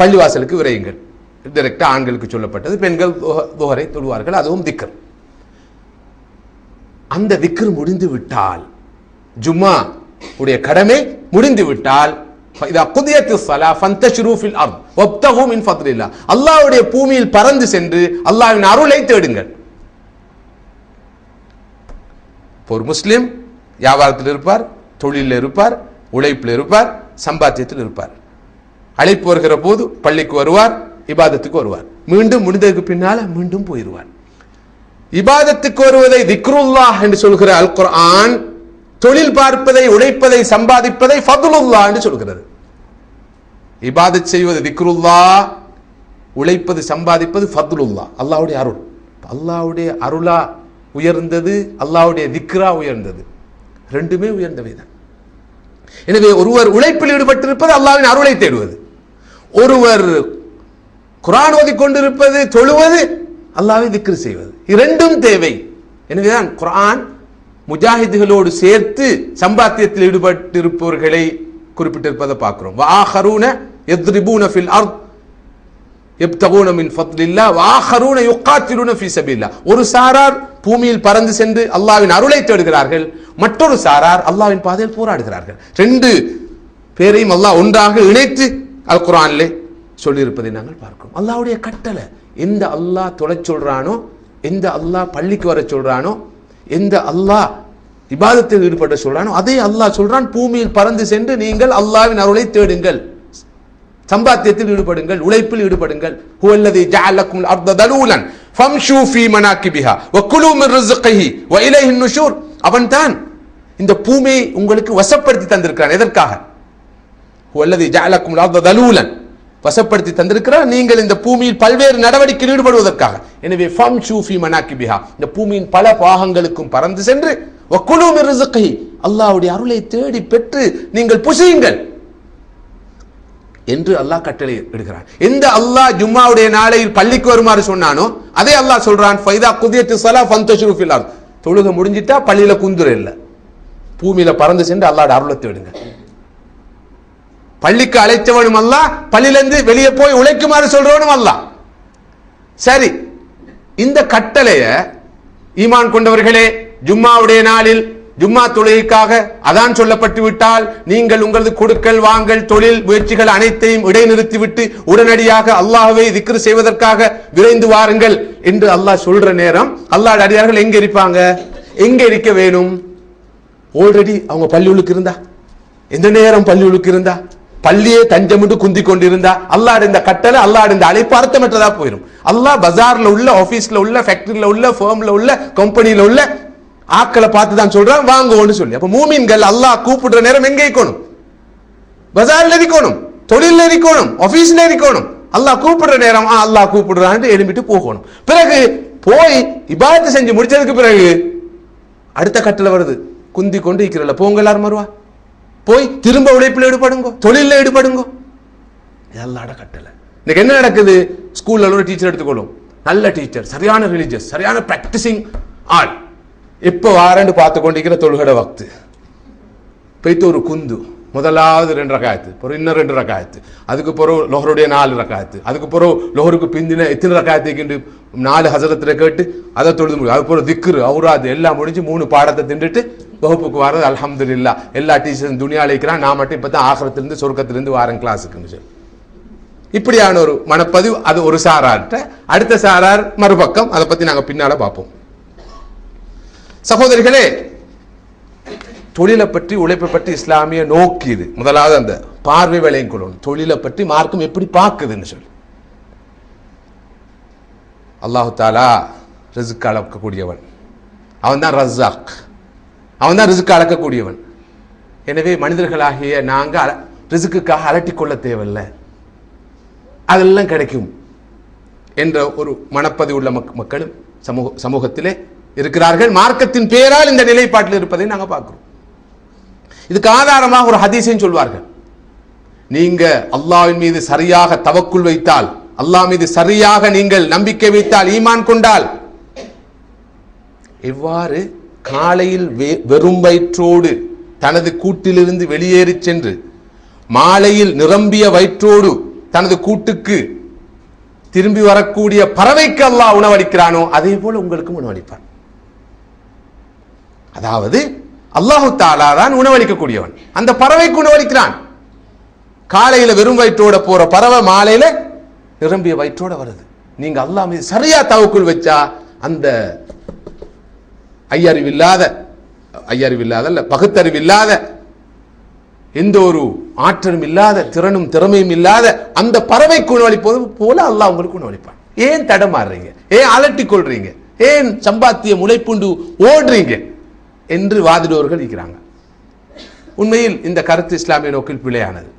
பள்ளிவாசலுக்கு விரையுங்கள். டைரக்டா ஆண்களுக்கு சொல்லப்பட்டது, பெண்கள் துஹரை தொழுவார்கள், அதுவும் திக்ர். அந்த திக்ர் முடிந்து விட்டால், ஜும்மா உடைய கடமை முடிந்து விட்டால், அல்லாஹ்வுடைய பூமியில் பறந்து சென்று அல்லாஹ்வின் அருளை தேடுங்கள். ஒரு முஸ்லிம் வியாபாரத்தில் இருப்பார், தொழிலில் இருப்பார், உழைப்பில் இருப்பார், சம்பாத்தியத்தில் இருப்பார். அழைப்பு வருகிற போது பள்ளிக்கு வருவார், இபாதத்துக்கு வருவார், மீண்டும் முடிந்ததுக்கு பின்னால மீண்டும் போயிடுவார். இபாதத்துக்கு வருவதை திக்ருல்லாஹ் என்று சொல்கிற அல் குர்ஆன், தொழில் பார்ப்பதை, உழைப்பதை, சம்பாதிப்பதை ஃபதுலுல்லாஹ் என்று சொல்கிறது. இபாதத் செய்வது திக்ருல்லாஹ், உழைப்பது சம்பாதிப்பது ஃபதுலுல்லாஹ், அல்லாஹ்வுடைய அருள். அல்லாஹ்வுடைய அருளா உயர்ந்தது, அல்லாஹ்வுடைய திக்ரா உயர்ந்தது, ரெண்டுமே உயர்ந்தவைதான். எனவே ஒருவர் உழைப்பில் ஈடுபட்டிருப்பது அல்லாஹ்வின் அருளை தேடுவது, ஒருவர் குர்ஆன் ஓதிக் கொண்டிருப்பது, தொழுவது, அல்லாஹ்வை திக்ர் செய்வது, இரண்டும் தேவை. எனவேதான் குர்ஆன் முஜாஹிதுகளோடு சேர்த்து சம்பாத்தியத்தில் ஈடுபட்டிருப்பவர்களை குறிப்பிட்டிருப்பதை பார்க்கிறோம். வஆஹரூன யத்ரிபூன ஃபில் அர்த் யப்தகூன மின் ஃபத்லில்லாஹ் வஆஹரூன யுகாத்திலூன ஃபீ ஸபீலில்லாஹ். ஒரு சாரார் பூமியில் பறந்து சென்று அல்லாஹ்வின் அருளை தேடுகிறார்கள், மற்றொரு சாரார் அல்லாஹ்வின் பாதையில் போராடுகிறார்கள். ரெண்டு பேரையும் அல்லாஹ் ஒன்றாக இணைத்து அல் குர்ஆனிலே சொல்லியிருப்பதை நாங்கள் பார்க்கிறோம். அல்லாஹ்வுடைய கட்டளை, எந்த அல்லாஹ் தொழச் சொல்றானோ, எந்த அல்லாஹ் பள்ளிக்கு வர சொல்றானோ, எந்த அல்லாஹ் இபாதத்தில் ஈடுபட சொல்றானோ அதே அல்லாஹ் சொல்றான், பூமியில் பறந்து சென்று நீங்கள் அல்லாஹ்வின் அருளை தேடுங்கள், சம்பாத்தியத்தில் ஈடுபடுங்கள், உழைப்பில் ஈடுபடுங்கள். ஹுவல்லதி ஜஅலக்குமுல் அர்த தலூலன் ஃபம்ஷூ ஃபீ மனாகிபிஹா வகுலூ மின் ரிஸ்கிஹி வ இலைஹின் நுஷூர். அவன்தான் இந்த பூமியை உங்களுக்கு வசப்படுத்தி தந்திருக்கிறான். எதற்காக? ஹுவல்லதி ஜஅலக்குமுல் அர்த தலூலன், வசப்படுத்தி தந்திருக்கிறார், நீங்கள் இந்த பூமியில் பல்வேறு நடவடிக்கையில் ஈடுபடுவதற்காக. எனவே ஃபம்ஷூ ஃபீ மனாகிபிஹா, இந்த பூமியின் பல பாகங்களுக்கும் பறந்து சென்று வகுலூ மின் ரிஸ்கிஹி, அல்லாஹ்வுடைய அருளை தேடி பெற்று நீங்கள் புசியுங்கள் என்று அல்லாஹ் கட்டளை இடுகிறான். எந்த அல்லாஹ் ஜும்மாவுடைய நாளையில் பள்ளிக்கு வருமாறு சொன்னானோ அதே அல்லாஹ் சொல்றான், ஃபைதா குதியத்து ஸலா ஃபந்தஷிரு ஃபில் அர்த், தொழுகை முடிஞ்சிட்டா பள்ளியில குந்துர இல்ல, பூமியில பறந்து சென்று அல்லாஹ்வுடைய அருளை தேடுங்க. பள்ளிக்கு அழைத்தவனும் அல்லாஹ், பள்ளியிலிருந்து வெளியே போய் உழைக்குமாறு சொல்றவனும் அல்லாஹ். சரி, இந்த கட்டளைய ஈமான் கொண்டவர்களே, ஜும்மாவுடைய நாளில் ஜும்மா தொழுகைக்காக அதான் சொல்லப்பட்டு விட்டால் நீங்கள் உங்களது கொடுக்கல் வாங்கல் தொழில் முயற்சிகள் அனைத்தையும் இடைநிறுத்திவிட்டு உடனடியாக அல்லாஹ்வை திக்ர் செய்வதற்காக விரைந்து வாருங்கள் என்று அல்லாஹ் சொல்ற நேரம் அல்லாஹ் அடியார்கள் எங்க இருப்பாங்க? எங்க இருக்க வேணும்? ஆல்ரெடி அவங்க பள்ளியுளுக்கு இருந்தா, எந்த நேரம் பள்ளியுளுக்கு இருந்தா, பள்ளியே தஞ்சமிட்டு குந்தி கொண்டிருந்தா, அல்லாஹ் இந்த கட்டளை, அல்லாஹ் இந்த அழைப்பு அர்த்தமற்றதா போயிடும். அல்லாஹ் பஜார்ல உள்ள, ஆபீஸ்ல உள்ள, ஃபேக்டரியில உள்ள, ஃபர்ம்ல உள்ள, கம்பெனியில உள்ள ஆக்களை பார்த்து தான் சொல்றான் வாங்குவோன்னு சொல்லி. அப்ப மூமின்கள் அல்லாஹ் கூப்பிடுற நேரம் எங்க இருக்கணும்? பஜார்ல இருக்கணும், தொழில இருக்கணும், ஆபீஸ்ல இருக்கணும். அல்லாஹ் கூப்பிடுற நேரம் அல்லாஹ் கூப்பிடுறான்னு எழுப்பிட்டு போகணும். பிறகு போய் இபாதத் செஞ்சு முடிச்சதுக்கு பிறகு அடுத்த கட்டளை வருது, குந்தி கொண்டு இருக்கிறல போங்க எல்லாரும் வருவா, போய் திரும்ப உழைப்பில் ஈடுபடுங்க, தொழில ஈடுபடுங்க. அல்லாஹ்வோட கட்டளை. இன்னைக்கு என்ன நடக்குது? ஸ்கூல்ல ஒரு டீச்சர் எடுத்துக்கொள்ளும், நல்ல டீச்சர், சரியான ரிலிஜியஸ், சரியான பிராக்டிசிங் ஆள், எப்ப வாரண்டு பார்த்து கொண்டிருக்கிற தொழுகட வக்து போய்த்து ஒரு குந்து முதலாவது 2 ரகாயத்து, பிறகு இன்னும் 2 ரகாயத்து, அதுக்கு பிறகு லொஹருடைய 4 ரகாயத்து, அதுக்கு பிறகு லொஹருக்கு பிந்தின எத்தனை ரகாயத்துக்கு 4 ஹசரத்தில் கேட்டு அதை தொழுது முடியும். அது பிறகு திக்ரு அவுராது எல்லாம் முடிஞ்சு 3 பாடத்தை தின்றுட்டு வகுப்புக்கு வர்றது அல்ஹம்துலில்லாஹ். எல்லா டீச்சர்ஸும் துணியால இருக்கிறான், நான் மட்டும் இப்போ தான் ஆகிரத்திலிருந்து சொர்க்கத்திலிருந்து வாரேன் கிளாஸுக்குன்னு சொல்லி. இப்படியான ஒரு மனப்பதிவு அது ஒரு சாரார்ட்ட. அடுத்த சாரார் மறுபக்கம், அதை பற்றி நாங்கள் பின்னால பார்ப்போம். சகோதரிகளே, தொழிலை பற்றி உழைப்பை பற்றி இஸ்லாமிய நோக்கியது. முதலாவது அந்த பார்வை விளையும் கொள்ளணும். தொழிலை பற்றி மார்க்கம் எப்படி பார்க்குதுன்னு சொல்லி. அல்லாஹு தாலா ரிஸ்க் அளக்கக்கூடியவன், அவன் தான் ரஸாக், அவன் தான் ரிஸ்க் அளக்கக்கூடியவன். எனவே மனிதர்களாகிய நாங்கள் ரிஸ்க்குக்காக அலட்டிக்கொள்ள தேவையில்லை, அதெல்லாம் கிடைக்கும் என்ற ஒரு மனப்பதிவு உள்ள மக்களும் சமூகத்திலே இருக்கிறார்கள். மார்க்கத்தின் பேரால் இந்த நிலைப்பாட்டில் இருப்பதை நாங்கள் பார்க்கிறோம். இதுக்கு ஆதாரமாக ஒரு ஹதீஸையும் சொல்வார்கள். நீங்க அல்லாஹ்வின் மீது சரியாக தவக்குல் வைத்தால், அல்லாஹ் மீது சரியாக நீங்கள் நம்பிக்கை வைத்தால், ஈமான் கொண்டால், எவ்வாறு காலையில் வெறும் வயிற்றோடு தனது கூட்டிலிருந்து வெளியேறி சென்று மாலையில் நிரம்பிய வயிற்றோடு தனது கூட்டுக்கு திரும்பி வரக்கூடிய பறவைக்கு அல்லாஹ் உணவளிக்கிறானோ அதே போல உங்களுக்கும் உணவளிப்பான். அதாவது அல்லாஹு தஆலா தான் உணவளிக்கக்கூடியவன், அந்த பறவைக்கு உணவளிக்கிறான். காலையில வெறும் வயிற்றோட போற பறவை மாலையில நிரம்பிய வயிற்றோட வருது. நீங்க அல்லாஹ் மீது சரியா தவக்குல் வச்சா, அந்த ஐயறிவில்லாத பகுத்தறிவில்லாத எந்த ஒரு ஆற்றலும் இல்லாத திறனும் திறமையும் இல்லாத அந்த பறவைக்கு உணவளிப்பது போல அல்லாஹ் உங்களுக்கு உணவளிப்பான். ஏன் தடமாறுறீங்க, ஏன் அலட்டிக் கொள்றீங்க, ஏன் சம்பாத்திய முளைப்புண்டு ஓடுறீங்க என்று வாதிடுவர்கள் இருக்கிறாங்க. உண்மையில் இந்த கருத்து இஸ்லாமிய நோக்கில் பிழையானது.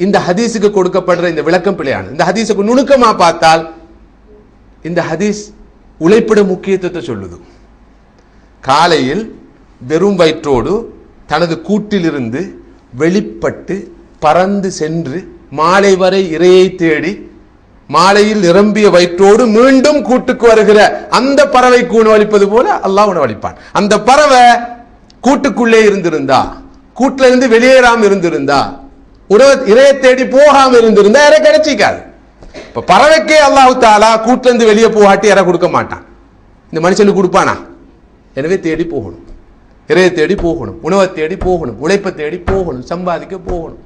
இந்த ஹதீஸுக்கு கொடுக்கப்படுற இந்த விளக்கம் பிழையானது. இந்த ஹதீஸுக்கு நுணுக்கமா பார்த்தால் இந்த ஹதீஸ் உழைப்பிட முக்கியத்துவத்தை சொல்லுது. காலையில் வெறும் வயிற்றோடு தனது கூட்டிலிருந்து வெளிப்பட்டு பறந்து சென்று மாலை வரை இரையை தேடி மாலையில் நிரம்பிய வயிற்றோடு மீண்டும் கூட்டுக்கு வருகிற அந்த பறவைக்கு உணவளிப்பது போல அல்லாஹ் உணவளிப்பான். அந்த பறவை கூட்டுக்குள்ளே இருந்திருந்தா, கூட்டுல இருந்து வெளியேறாம இருந்திருந்தா, இரையை தேடி போகாம இருந்திருந்தா இறை கிடைச்சிக்காது. இப்ப பறவைக்கே அல்லாஹு தஆலா கூட்டுல இருந்து வெளியே போகாட்டி இறை கொடுக்க மாட்டான். இந்த மனுஷனுக்கு கொடுப்பானா? எனவே தேடி போகணும், இறையை தேடி போகணும், உணவை தேடி போகணும், உழைப்பை தேடி போகணும், சம்பாதிக்க போகணும்.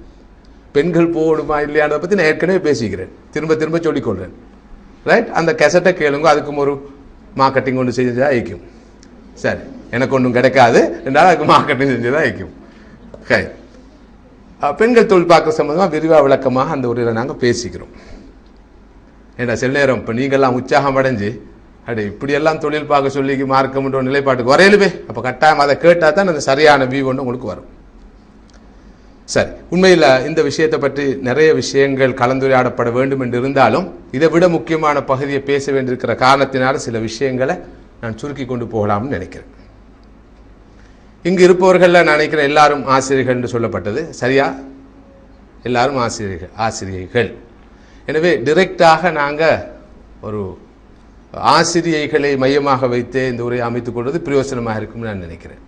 பெண்கள் போகணுமா இல்லையானதை பற்றி நான் ஏற்கனவே பேசிக்கிறேன், திரும்ப திரும்ப சொல்லிக்கொள்றேன். ரைட்? அந்த கெசட்டை கேளுங்க, அதுக்கும் ஒரு மார்க்கெட்டிங் ஒன்று செஞ்சுதான் ஐக்கும். சரி, எனக்கு ஒன்றும் கிடைக்காது என்றால் அதுக்கு மார்க்கெட்டிங் செஞ்சுதான் ஐக்கும். பெண்கள் தொழில் பார்க்க சம்பந்தமாக விரிவாக விளக்கமாக அந்த உரையில் நாங்கள் பேசிக்கிறோம். ஏன்னா சில நேரம் இப்போ நீங்கள்லாம் உற்சாகம் அடைஞ்சு அப்படி இப்படியெல்லாம் தொழில் பார்க்க சொல்லி மார்க்கம்ன்ற நிலைப்பாட்டுக்கு வரையிலுமே அப்போ கட்டாயம் அதை கேட்டால் தான் அந்த சரியான வியூ ஒன்று உங்களுக்கு வரும். சரி, உண்மையில் இந்த விஷயத்தை பற்றி நிறைய விஷயங்கள் கலந்துரையாடப்பட வேண்டும் என்று இருந்தாலும் இதை விட முக்கியமான பகுதியை பேச வேண்டியிருக்கிற காரணத்தினால சில விஷயங்களை நான் சுருக்கி கொண்டு போகலாம்னு நினைக்கிறேன். இங்கு இருப்பவர்கள் நான் நினைக்கிறேன் எல்லாரும் ஆசிரியர்கள் என்று சொல்லப்பட்டது சரியா? எல்லாரும் ஆசிரியைகள். எனவே டிரெக்டாக நாங்கள் ஒரு ஆசிரியைகளை மையமாக வைத்து இந்த உரையை அமைத்துக் கொள்வது பிரயோசனமாக இருக்கும்னு நான் நினைக்கிறேன்.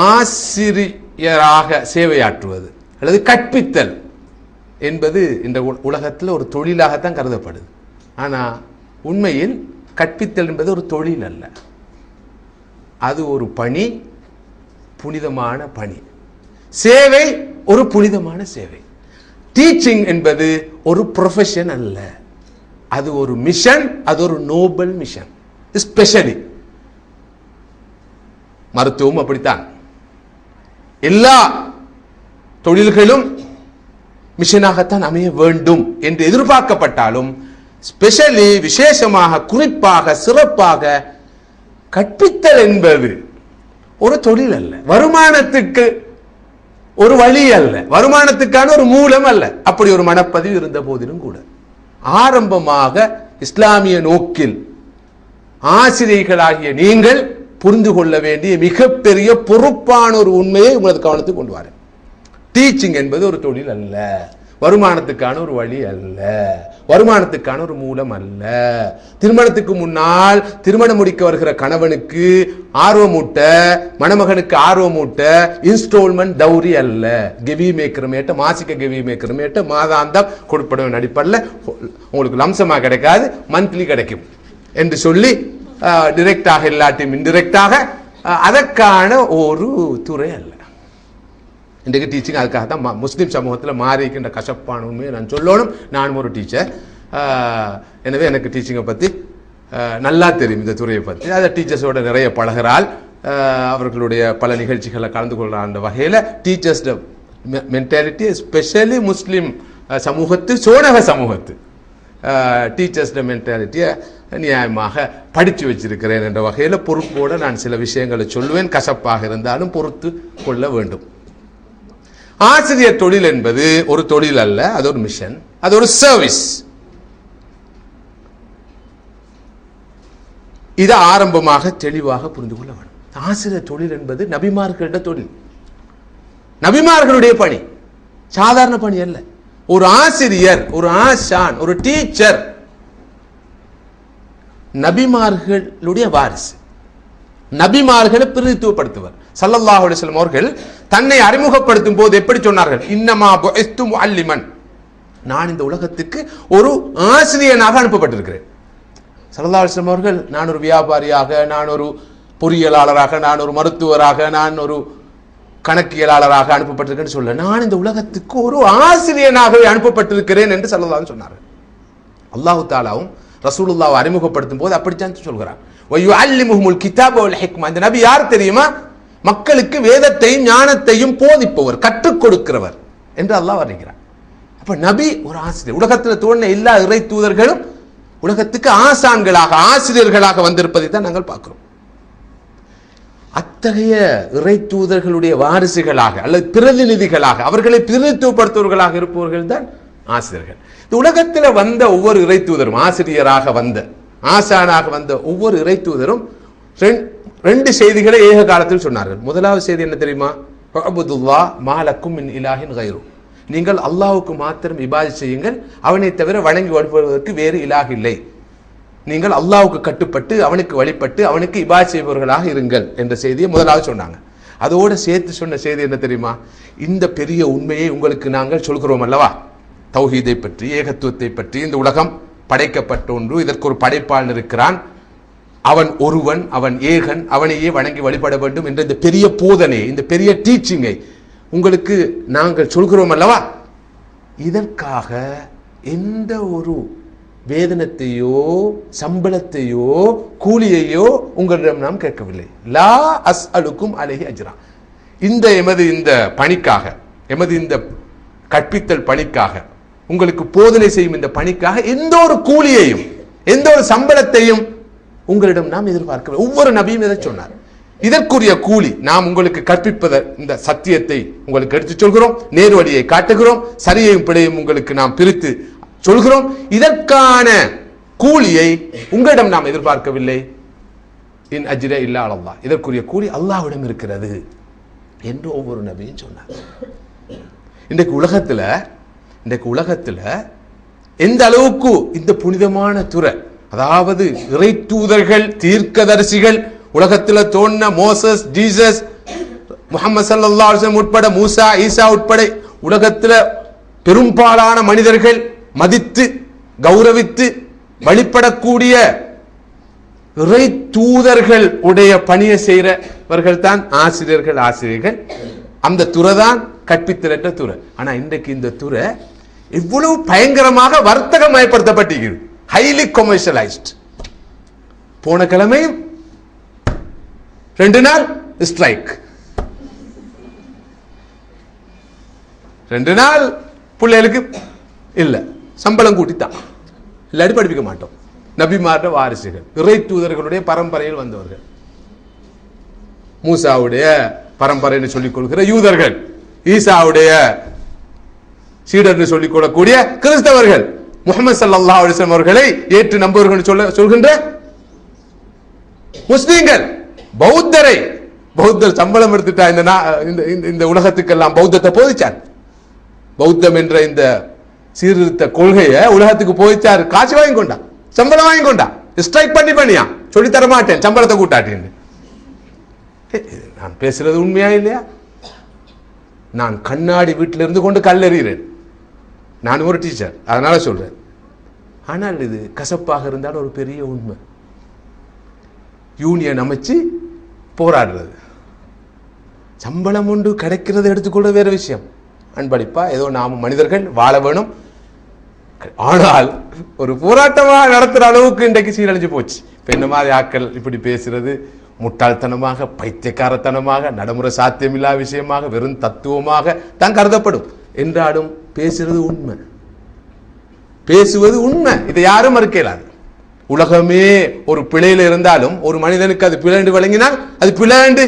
ஆசிரியராக சேவையாற்றுவது அல்லது கற்பித்தல் என்பது இந்த உலகத்தில் ஒரு தொழிலாகத்தான் கருதப்படுது. ஆனால் உண்மையில் கற்பித்தல் என்பது ஒரு தொழில் அல்ல, அது ஒரு பணி, புனிதமான பணி. சேவை ஒரு புனிதமான சேவை. டீச்சிங் என்பது ஒரு ப்ரொஃபஷன் அல்ல, அது ஒரு மிஷன், அது ஒரு நோபல் மிஷன். ஸ்பெஷலி மருத்துவம் அப்படித்தான். எல்லா தொழில்களும் மிஷனாகத்தான் அமைய வேண்டும் என்று எதிர்பார்க்கப்பட்டாலும் ஸ்பெஷலி விசேஷமாக குறிப்பாக சிறப்பாக கற்பித்தல் என்பது ஒரு தொழில் அல்ல, வருமானத்துக்கு ஒரு வழி அல்ல, வருமானத்துக்கான ஒரு மூலம் அல்ல. அப்படி ஒரு மனப்பதிவு இருந்த போதிலும் கூட ஆரம்பமாக இஸ்லாமிய நோக்கில் ஆசிரியர்களாகிய நீங்கள் புரிந்து கொள்ள வேண்டிய மிகப்பெரிய பொறுப்பான ஒரு உண்மையை உங்களது கவனத்துக்கு கொண்டு வரேன். டீச்சிங் என்பது ஒரு தொழில் அல்ல, வருமானத்துக்கான ஒரு வழி அல்ல, வருமானத்துக்கான ஒரு மூலம் அல்ல. திருமணத்துக்கு முன்னால் திருமணம் முடிக்க வருகிற கணவனுக்கு ஆர்வமூட்ட, மணமகனுக்கு ஆர்வமூட்ட இன்ஸ்டால்மெண்ட் டவுரி அல்ல. கெவி மேய்க்கிறமேட்ட, மாசிக்க கெவி மேய்க்கிறமேட்ட மாதாந்தம் கொடுப்பட அடிப்படையில் உங்களுக்கு லம்சமாக கிடைக்காது, மந்த்லி கிடைக்கும் என்று சொல்லி டிரெக்டாக இல்லாட்டியும் இன்டிரெக்டாக அதற்கான ஒரு துறை அல்ல. இன்றைக்கு டீச்சிங் அதுக்காக தான் முஸ்லீம் சமூகத்தில் மாறிக்கின்ற கசப்பான உண்மையை நான் சொல்லணும். நானும் ஒரு டீச்சர், எனவே எனக்கு டீச்சிங்கை பற்றி நல்லா தெரியும், இந்த துறையை பற்றி. அதை டீச்சர்ஸோட நிறைய பழகிறாள், அவர்களுடைய பல நிகழ்ச்சிகளை கலந்து கொள்கிற அந்த வகையில் டீச்சர்ஸ் மென்டாலிட்டி எஸ்பெஷலி முஸ்லீம் சமூகத்து, சோனக சமூகத்து டீச்சர்ஸ் மென்டாலிட்டியை நியாயமாக படித்து வச்சிருக்கிறேன் என்ற வகையில் பொறுப்போடு நான் சில விஷயங்களை சொல்லுவேன். கசப்பாக இருந்தாலும் பொறுத்து கொள்ள வேண்டும். ஆசிரியர் தொழில் என்பது ஒரு தொழில் அல்ல, அது ஒரு மிஷன், அது ஒரு சர்வீஸ். இதை ஆரம்பமாக தெளிவாக புரிந்து கொள்ள வேண்டும். ஆசிரியர் தொழில் என்பது நபிமார்களுடைய தொழில், நபிமார்களுடைய பணி, சாதாரண பணி அல்ல. ஒரு ஆசிரியர், ஒரு ஆசான், ஒரு டீச்சர் நபிமார்களுடைய வாரிசு, நபிமார்களை பிரதித்துவப்படுத்துவர். ஸல்லல்லாஹு அலைஹி வஸல்லம் அவர்கள் தன்னை அறிமுகப்படுத்தும் போது எப்படி சொன்னார்கள்? இன்னமா புஇஸ்து முஅல்லிமன், நான் இந்த உலகத்துக்கு ஒரு ஆசிரியனாக அனுப்பப்பட்டிருக்கிறேன். ஸல்லல்லாஹு அலைஹி வஸல்லம் அவர்கள் நான் ஒரு வியாபாரியாக, நான் ஒரு பொறியியலாளராக, நான் ஒரு மருத்துவராக, நான் ஒரு கணக்கியலாளராக அனுப்பப்பட்டிருக்கேன்னு சொல்ல, நான் இந்த உலகத்துக்கு ஒரு ஆசிரியனாகவே அனுப்பப்பட்டிருக்கிறேன் என்று ஸல்லல்லாஹு அலைஹி சொன்னார்கள். அல்லாஹ் தஆலாவும் ரசூலுல்லாஹ்வை அறிமுகப்படுத்தும் போது அப்படித்தான் சொல்கிறார். வயுஅல்லிமுஹுல் கிதாப வல் ஹிக்மா, இந்த நபி யார் தெரியுமா? மக்களுக்கு வேதத்தையும் ஞானத்தையும் போதிப்பவர், கற்றுக் கொடுக்கிறவர் என்று அல்லாஹ் வர்ணிக்கிறார். அப்ப நபி ஒரு ஆசிரியர். உலகத்தில் தோன்றின எல்லா இறை தூதர்களும் உலகத்துக்கு ஆசான்களாக, ஆசிரியர்களாக வந்திருப்பதை தான் நாங்கள் பார்க்கிறோம். அத்தகைய இறை தூதர்களுடைய வாரிசுகளாக அல்லது பிரதிநிதிகளாக, அவர்களை பிரதித்துவப்படுத்துவர்களாக இருப்பவர்கள் தான் ஆசிரியர்கள். இந்த உலகத்தில் வந்த ஒவ்வொரு இறை தூதரும், ஆசிரியராக வந்த, ஆசானாக வந்த ஒவ்வொரு இறை தூதரும் ரெண்டு செய்திகளை ஏக காலத்தில் சொன்னார்கள். முதலாவது செய்தி என்ன தெரியுமா? அபுதுல்லாஹ் மாலக்கும் மின் இலாஹின் கைரு, நீங்கள் அல்லாஹ்வுக்கு மாத்திரம் இபாதத் செய்யுங்கள், அவனை தவிர வணங்கி வழிபடுவதற்கு வேறு இலாஹ் இல்லை. நீங்கள் அல்லாஹ்வுக்கு கட்டுப்பட்டு அவனுக்கு வழிபட்டு அவனுக்கு இபாதத் செய்பவர்களாக இருங்கள் என்ற செய்தியை முதலாவது சொன்னாங்க. அதோடு சேர்த்து சொன்ன செய்தி என்ன தெரியுமா? இந்த பெரிய உண்மையை உங்களுக்கு நாங்கள் சொல்கிறோம் அல்லவா, தௌஹீதை பற்றி, ஏகத்துவத்தை பற்றி. இந்த உலகம் படைக்கப்பட்ட ஒன்று, இதற்கு ஒரு படைப்பாளன் இருக்கிறான், அவன் ஒருவன், அவன் ஏகன், அவனையே வணங்கி வழிபட வேண்டும் என்ற இந்த பெரிய போதனை, இந்த பெரிய டீச்சிங்கை உங்களுக்கு நாங்கள் சொல்கிறோம் அல்லவா. இதற்காக எந்த ஒரு வேதனத்தையோ சம்பளத்தையோ கூலியையோ உங்களிடம் நாம் கேட்கவில்லை. லா அஸ்அலுக்கும் அலைஹி அஜ்ரா, எமது இந்த பணிக்காக, எமது இந்த கற்பித்தல் பணிக்காக, உங்களுக்கு போதனை செய்யும் இந்த பணிக்காக எந்த ஒரு கூலியையும் எந்த ஒரு சம்பளத்தையும் உங்களிடம் நாம் எதிர்பார்க்கவில்லை. ஒவ்வொரு நபியும் இதை சொன்னார். இதற்குரிய கூலி நாம் உங்களுக்கு கற்பிப்பத இந்த சத்தியத்தை உங்களுக்கு எடுத்து சொல்கிறோம், நேரு வழியை காட்டுகிறோம், சரியையும் பிழையும் உங்களுக்கு நாம் பிரித்து சொல்கிறோம். இதற்கான கூலியை உங்களிடம் நாம் எதிர்பார்க்கவில்லை. இன் அஜ்ர இல்லா அல்லாஹ், இதற்குரிய கூலி அல்லாஹ்விடம் இருக்கிறது என்று ஒவ்வொரு நபியும் சொன்னார். இன்றைக்கு உலகத்துல எந்த அளவுக்கு இந்த புனிதமான துறை, அதாவது இறை தூதர்கள், தீர்க்கதரிசிகள், உலகத்தில் தோன்றின மோசஸ், ஜீசஸ், முஹம்மது ஸல்லல்லாஹு அலைஹி வஸல்லம் உட்பட, மூசா, ஈசா உட்பட உலகத்தில் பெரும்பாலான மனிதர்கள் மதித்து கௌரவித்து வழிபடக்கூடிய இறை தூதர்கள் உடைய பணியை செய்கிறவர்கள் தான் ஆசிரியர்கள். அந்த துறை தான் கற்பித்தல் என்ற துறை. ஆனா இன்றைக்கு இந்த துறை இவ்வளவு பயங்கரமாக வர்த்தகமயப்படுத்தப்பட்டிருக்கிறது, ஹைலி கமர்ஷியலைஸ்ட். போன கிழமையும் 2 நாள் ஸ்ட்ரைக், 2 நாள் பிள்ளைகளுக்கு இல்ல சம்பளம் கூட்டித்தான், இல்லாட்டி படிப்பிக்க மாட்டோம். நபிமார்ட வாரிசுகள், இறை தூதர்களுடைய பரம்பரையில் வந்தவர்கள், மூசாவுடைய பரம்பரைன்னு சொல்லிக் கொள்கிற யூதர்கள், ஈசாவுடைய சீடர் சொல்லிக் கொள்ளக்கூடிய கிறிஸ்தவர்கள், முஹம்மது ஸல்லல்லாஹு அலைஹி வஸல்லம் அவர்களை ஏற்று நம்புவர்கள் சொல்கின்ற முஸ்லிம்கள், பௌத்தர் சம்பளம் எடுத்துட்டா இந்த உலகத்துக்கெல்லாம் பௌத்தத்தை போதிச்சார். பௌத்தம் என்ற இந்த சீர்திருத்த கொள்கையை உலகத்துக்கு போயிச்சாரு, காசு வாங்கி கொண்டா, சம்பளம் வாங்கி கொண்டா, ஸ்ட்ரைக் பண்ணியா, சொல்லி தர மாட்டேன் சம்பளத்தை கூட்டாட்டேன்னு. நான் பேசுறது உண்மையா இல்லையா? நான் கண்ணாடி வீட்டில் இருந்து கொண்டு கல்லெறிகிறேன். நான் ஒரு டீச்சர், அதனால சொல்றேன். ஆனால் இது கசப்பாக இருந்தாலும் ஒரு பெரிய உண்மை. யூனியன் அமைச்சு போராடுறது, சம்பளம் ஒன்று கிடைக்கிறது எடுத்துக்கொள்ள வேற விஷயம். அன்பளிப்பா ஏதோ நாம மனிதர்கள் வாழ வேணும். ஆனால் ஒரு போராட்டமாக நடத்துற அளவுக்கு இன்றைக்கு சீரழிஞ்சு போச்சு. இப்ப என்ன மாதிரி ஆக்கள் இப்படி பேசுறது முட்டாள்தனமாக, பைத்தியக்காரத்தனமாக, நடைமுறை சாத்தியமில்லா விஷயமாக, வெறும் தத்துவமாக தான் கருதப்படும் என்றாலும் பேசுறது உண்மை, பேசுவது உண்மை. இதை யாரும் மறுக்கலாது. உலகமே ஒரு பிழையில இருந்தாலும் ஒரு மனிதனுக்கு அது பிழைண்டு வழங்கினால் அது பிழைண்டு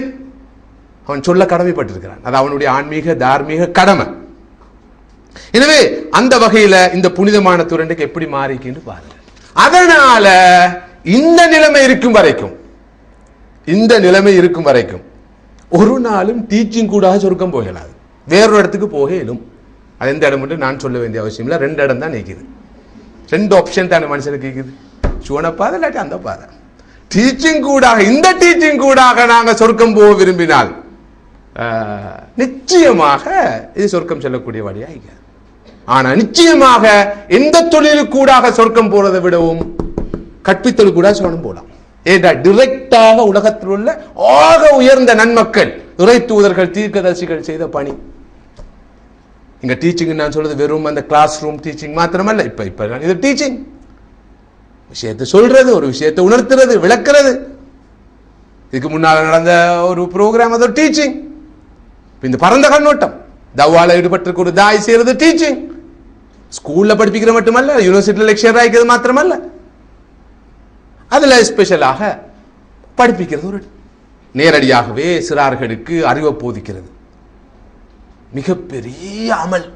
அவன் சொல்ல கடமைப்பட்டிருக்கிறான். அது அவனுடைய ஆன்மீக தார்மீக கடமை. எனவே அந்த வகையில இந்த புனிதமான துறண்டுக்கு எப்படி மாறிக்கின்னு பாருங்க. அதனால இந்த நிலைமை இருக்கும் வரைக்கும் ஒரு நாளும் டீச்சிங் கூட சொர்க்கம் போகலாது, வேறொரு இடத்துக்கு போக இயலும். அது எந்த இடம் என்று நான் சொல்ல வேண்டிய அவசியம் இல்லை. 2 இடம் தான் நிற்குது, 2 ஆப்ஷன் தானே மனுஷனுக்கு இருக்குது. சுவன பாதை இல்லாட்டி அந்த பாதை. டீச்சிங் கூடாக, இந்த டீச்சிங் கூடாக நாங்க சொர்க்கம் போக விரும்பினால் நிச்சயமாக இது சொர்க்கம் செல்லக்கூடிய வழியா. ஆனா நிச்சயமாக எந்த தொழிலுக்கு கூடாக சொர்க்கம் போறதை விடவும் கற்பித்தல் கூட சொர்க்கம் போலாம். ஏதா டிரெக்டாக உலகத்தில் உள்ள ஆக உயர்ந்த நன்மக்கள், இறை தூதர்கள், தீர்க்கதரிசிகள் செய்த பணி. இங்க டீச்சிங் நான் சொல்றது வெறும் அந்த கிளாஸ் ரூம் டீச்சிங் மாத்திரமல்ல. இப்ப இது டீச்சிங், விஷயத்தை சொல்றது, ஒரு விஷயத்தை உணர்த்துறது, விளக்குறது. இதுக்கு முன்னால் நடந்த ஒரு ப்ரோக்ராம், அது டீச்சிங். இந்த பரந்த கண்ணோட்டம், தவால ஈடுபட்டிருக்க ஒரு தாய் செய்யறது டீச்சிங். ஸ்கூல்ல படிப்பிக்கிற மட்டுமல்ல, யூனிவர்சிட்டியில் லெக்சர் ஆகிக்கிறது மாத்திரமல்ல, அதுல ஸ்பெஷலாக படிப்பிக்கிறது, ஒரு நேரடியாகவே சிறார்களுக்கு அறிவை போதிக்கிறது. மிகப்பெரிய அமல்.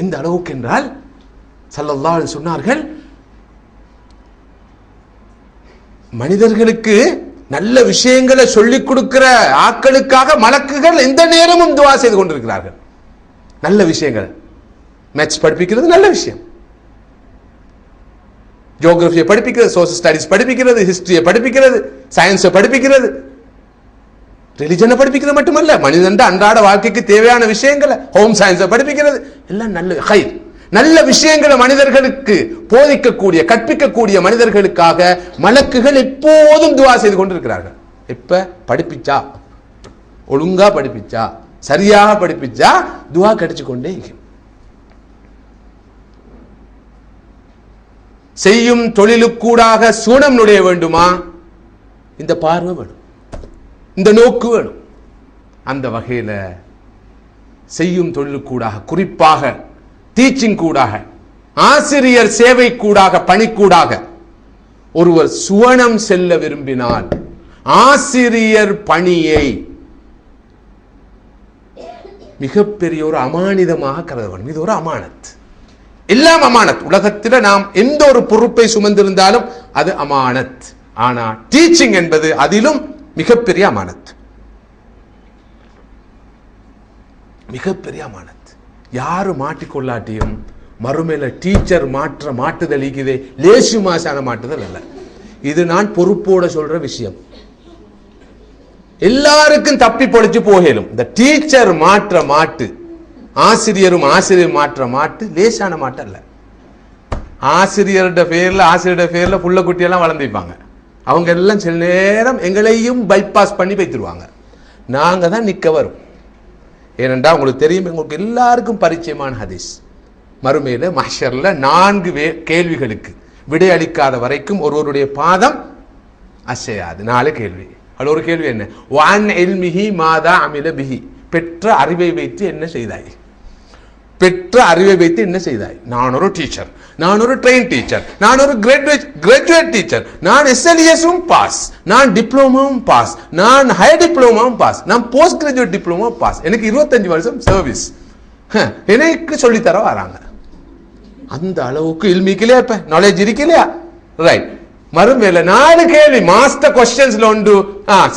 எந்த அளவுக்கு என்றால் ஸல்லல்லாஹு அலைஹி சொன்னார்கள், மனிதர்களுக்கு நல்ல விஷயங்களை சொல்லிக் கொடுக்கிற ஆட்களுக்காக மலக்குகள் எந்த நேரமும் துஆ செய்து கொண்டிருக்கிறார்கள். நல்ல விஷயங்கள், மேத்ஸ் படிப்பிக்கிறது நல்ல விஷயம், ஜியோகிராஃபியை படிப்பிக்கிறது, சோசியல் ஸ்டடிஸ் படிப்பிக்கிறது, ஹிஸ்டரியை படிப்பிக்கிறது, சயின்ஸை படிப்பிக்கிறது, ரிலிஜனை படிப்பிக்கிறது மட்டுமல்ல, மனிதன் அன்றாட வாழ்க்கைக்கு தேவையான விஷயங்களை, ஹோம் சயின்ஸை படிப்பிக்கிறது, எல்லாம் நல்ல ஹைர். நல்ல விஷயங்களை மனிதர்களுக்கு போதிக்கக்கூடிய, கற்பிக்கக்கூடிய மனிதர்களுக்காக மலக்குகள் எப்போதும் துஆ செய்து கொண்டிருக்கிறார்கள். எப்ப படிப்பிச்சா, ஒழுங்கா படிப்பிச்சா, சரியாக படிப்பிச்சா துஆ கிடைச்சு கொண்டே இருக்கும். செய்யும் தொழிலுக்கூடாக சூனம் நுழைய வேண்டுமா, இந்த பார்வை வேணும், இந்த நோக்கு வேணும். அந்த வகையில செய்யும் தொழிலுக்கூடாக, குறிப்பாக டீச்சிங் கூடாக, ஆசிரியர் சேவை கூடாக, பணிக்கூடாக ஒருவர் சுவனம் செல்ல விரும்பினால் ஆசிரியர் பணியை மிகப்பெரிய ஒரு அமானிதமாக கருத வேண்டும். இது ஒரு அமானத், எல்லாம் அமானத். உலகத்தில் நாம் எந்த ஒரு பொறுப்பை சுமந்திருந்தாலும் அது அமானத். ஆனா டீச்சிங் என்பது அதிலும் மிகப்பெரிய அமானத், மிகப்பெரிய அமானத். யாரு மாட்டிக்கொள்ளாட்டியும் மறுமையில டீச்சர் மாட்டுதல் ஈக்குதே, லேசு மாசான மாட்டுதல் அல்ல. இது நான் பொறுப்போட சொல்ற விஷயம். எல்லாருக்கும் தப்பி பொழிச்சு போகலும். இந்த டீச்சர் மாட்டு, ஆசிரியர் மாற்ற மாட்டு லேசான மாட்டு அல்ல. ஆசிரியருடைய பேர்ல புள்ள குட்டியெல்லாம் வளர்ந்துப்பாங்க. அவங்க எல்லாம் சில நேரம் எங்களையும் பைபாஸ் பண்ணி வைத்துருவாங்க. நாங்க தான் நிக்க வரும். ஏனென்றா உங்களுக்கு தெரியும், உங்களுக்கு எல்லாருக்கும் பரிச்சயமான ஹதீஸ், மறுமையில மஹ்ஷர்ல 4 கேள்விகளுக்கு விடை அளிக்காத வரைக்கும் ஒருவருடைய பாதம் அசையாது. 4 கேள்வி. அது ஒரு கேள்வி என்ன? வான் இல்மிஹி மாதா அமில பிஹி, பெற்ற அறிவை வைத்து என்ன செய்தாய், பெற்ற அறிவை வைத்து என்ன செய்தாய். நான் ஒரு டீச்சர், நான் ஒரு ட்ரெயின் டீச்சர், நான் ஒரு கிராஜுவேட் டீச்சர், நான் எஸ்எல்எஸும் பாஸ், நான் டிப்ளோமாவும் பாஸ், நான் ஹையர் டிப்ளோமாவும் பாஸ், நான் போஸ்ட் கிராஜுவேட் டிப்ளோமா பாஸ், எனக்கு 25 வருஷம் சர்வீஸ், எனக்கு சொல்லித்தர வராங்க. அந்த அளவுக்கு இல்மிக்கலையா, இப்ப நாலேஜ் இருக்கலையா? ரைட். மறுமையில 4 கேள்வி, மாஸ்டர் கொஸ்டின்ஸ்ல உண்டு.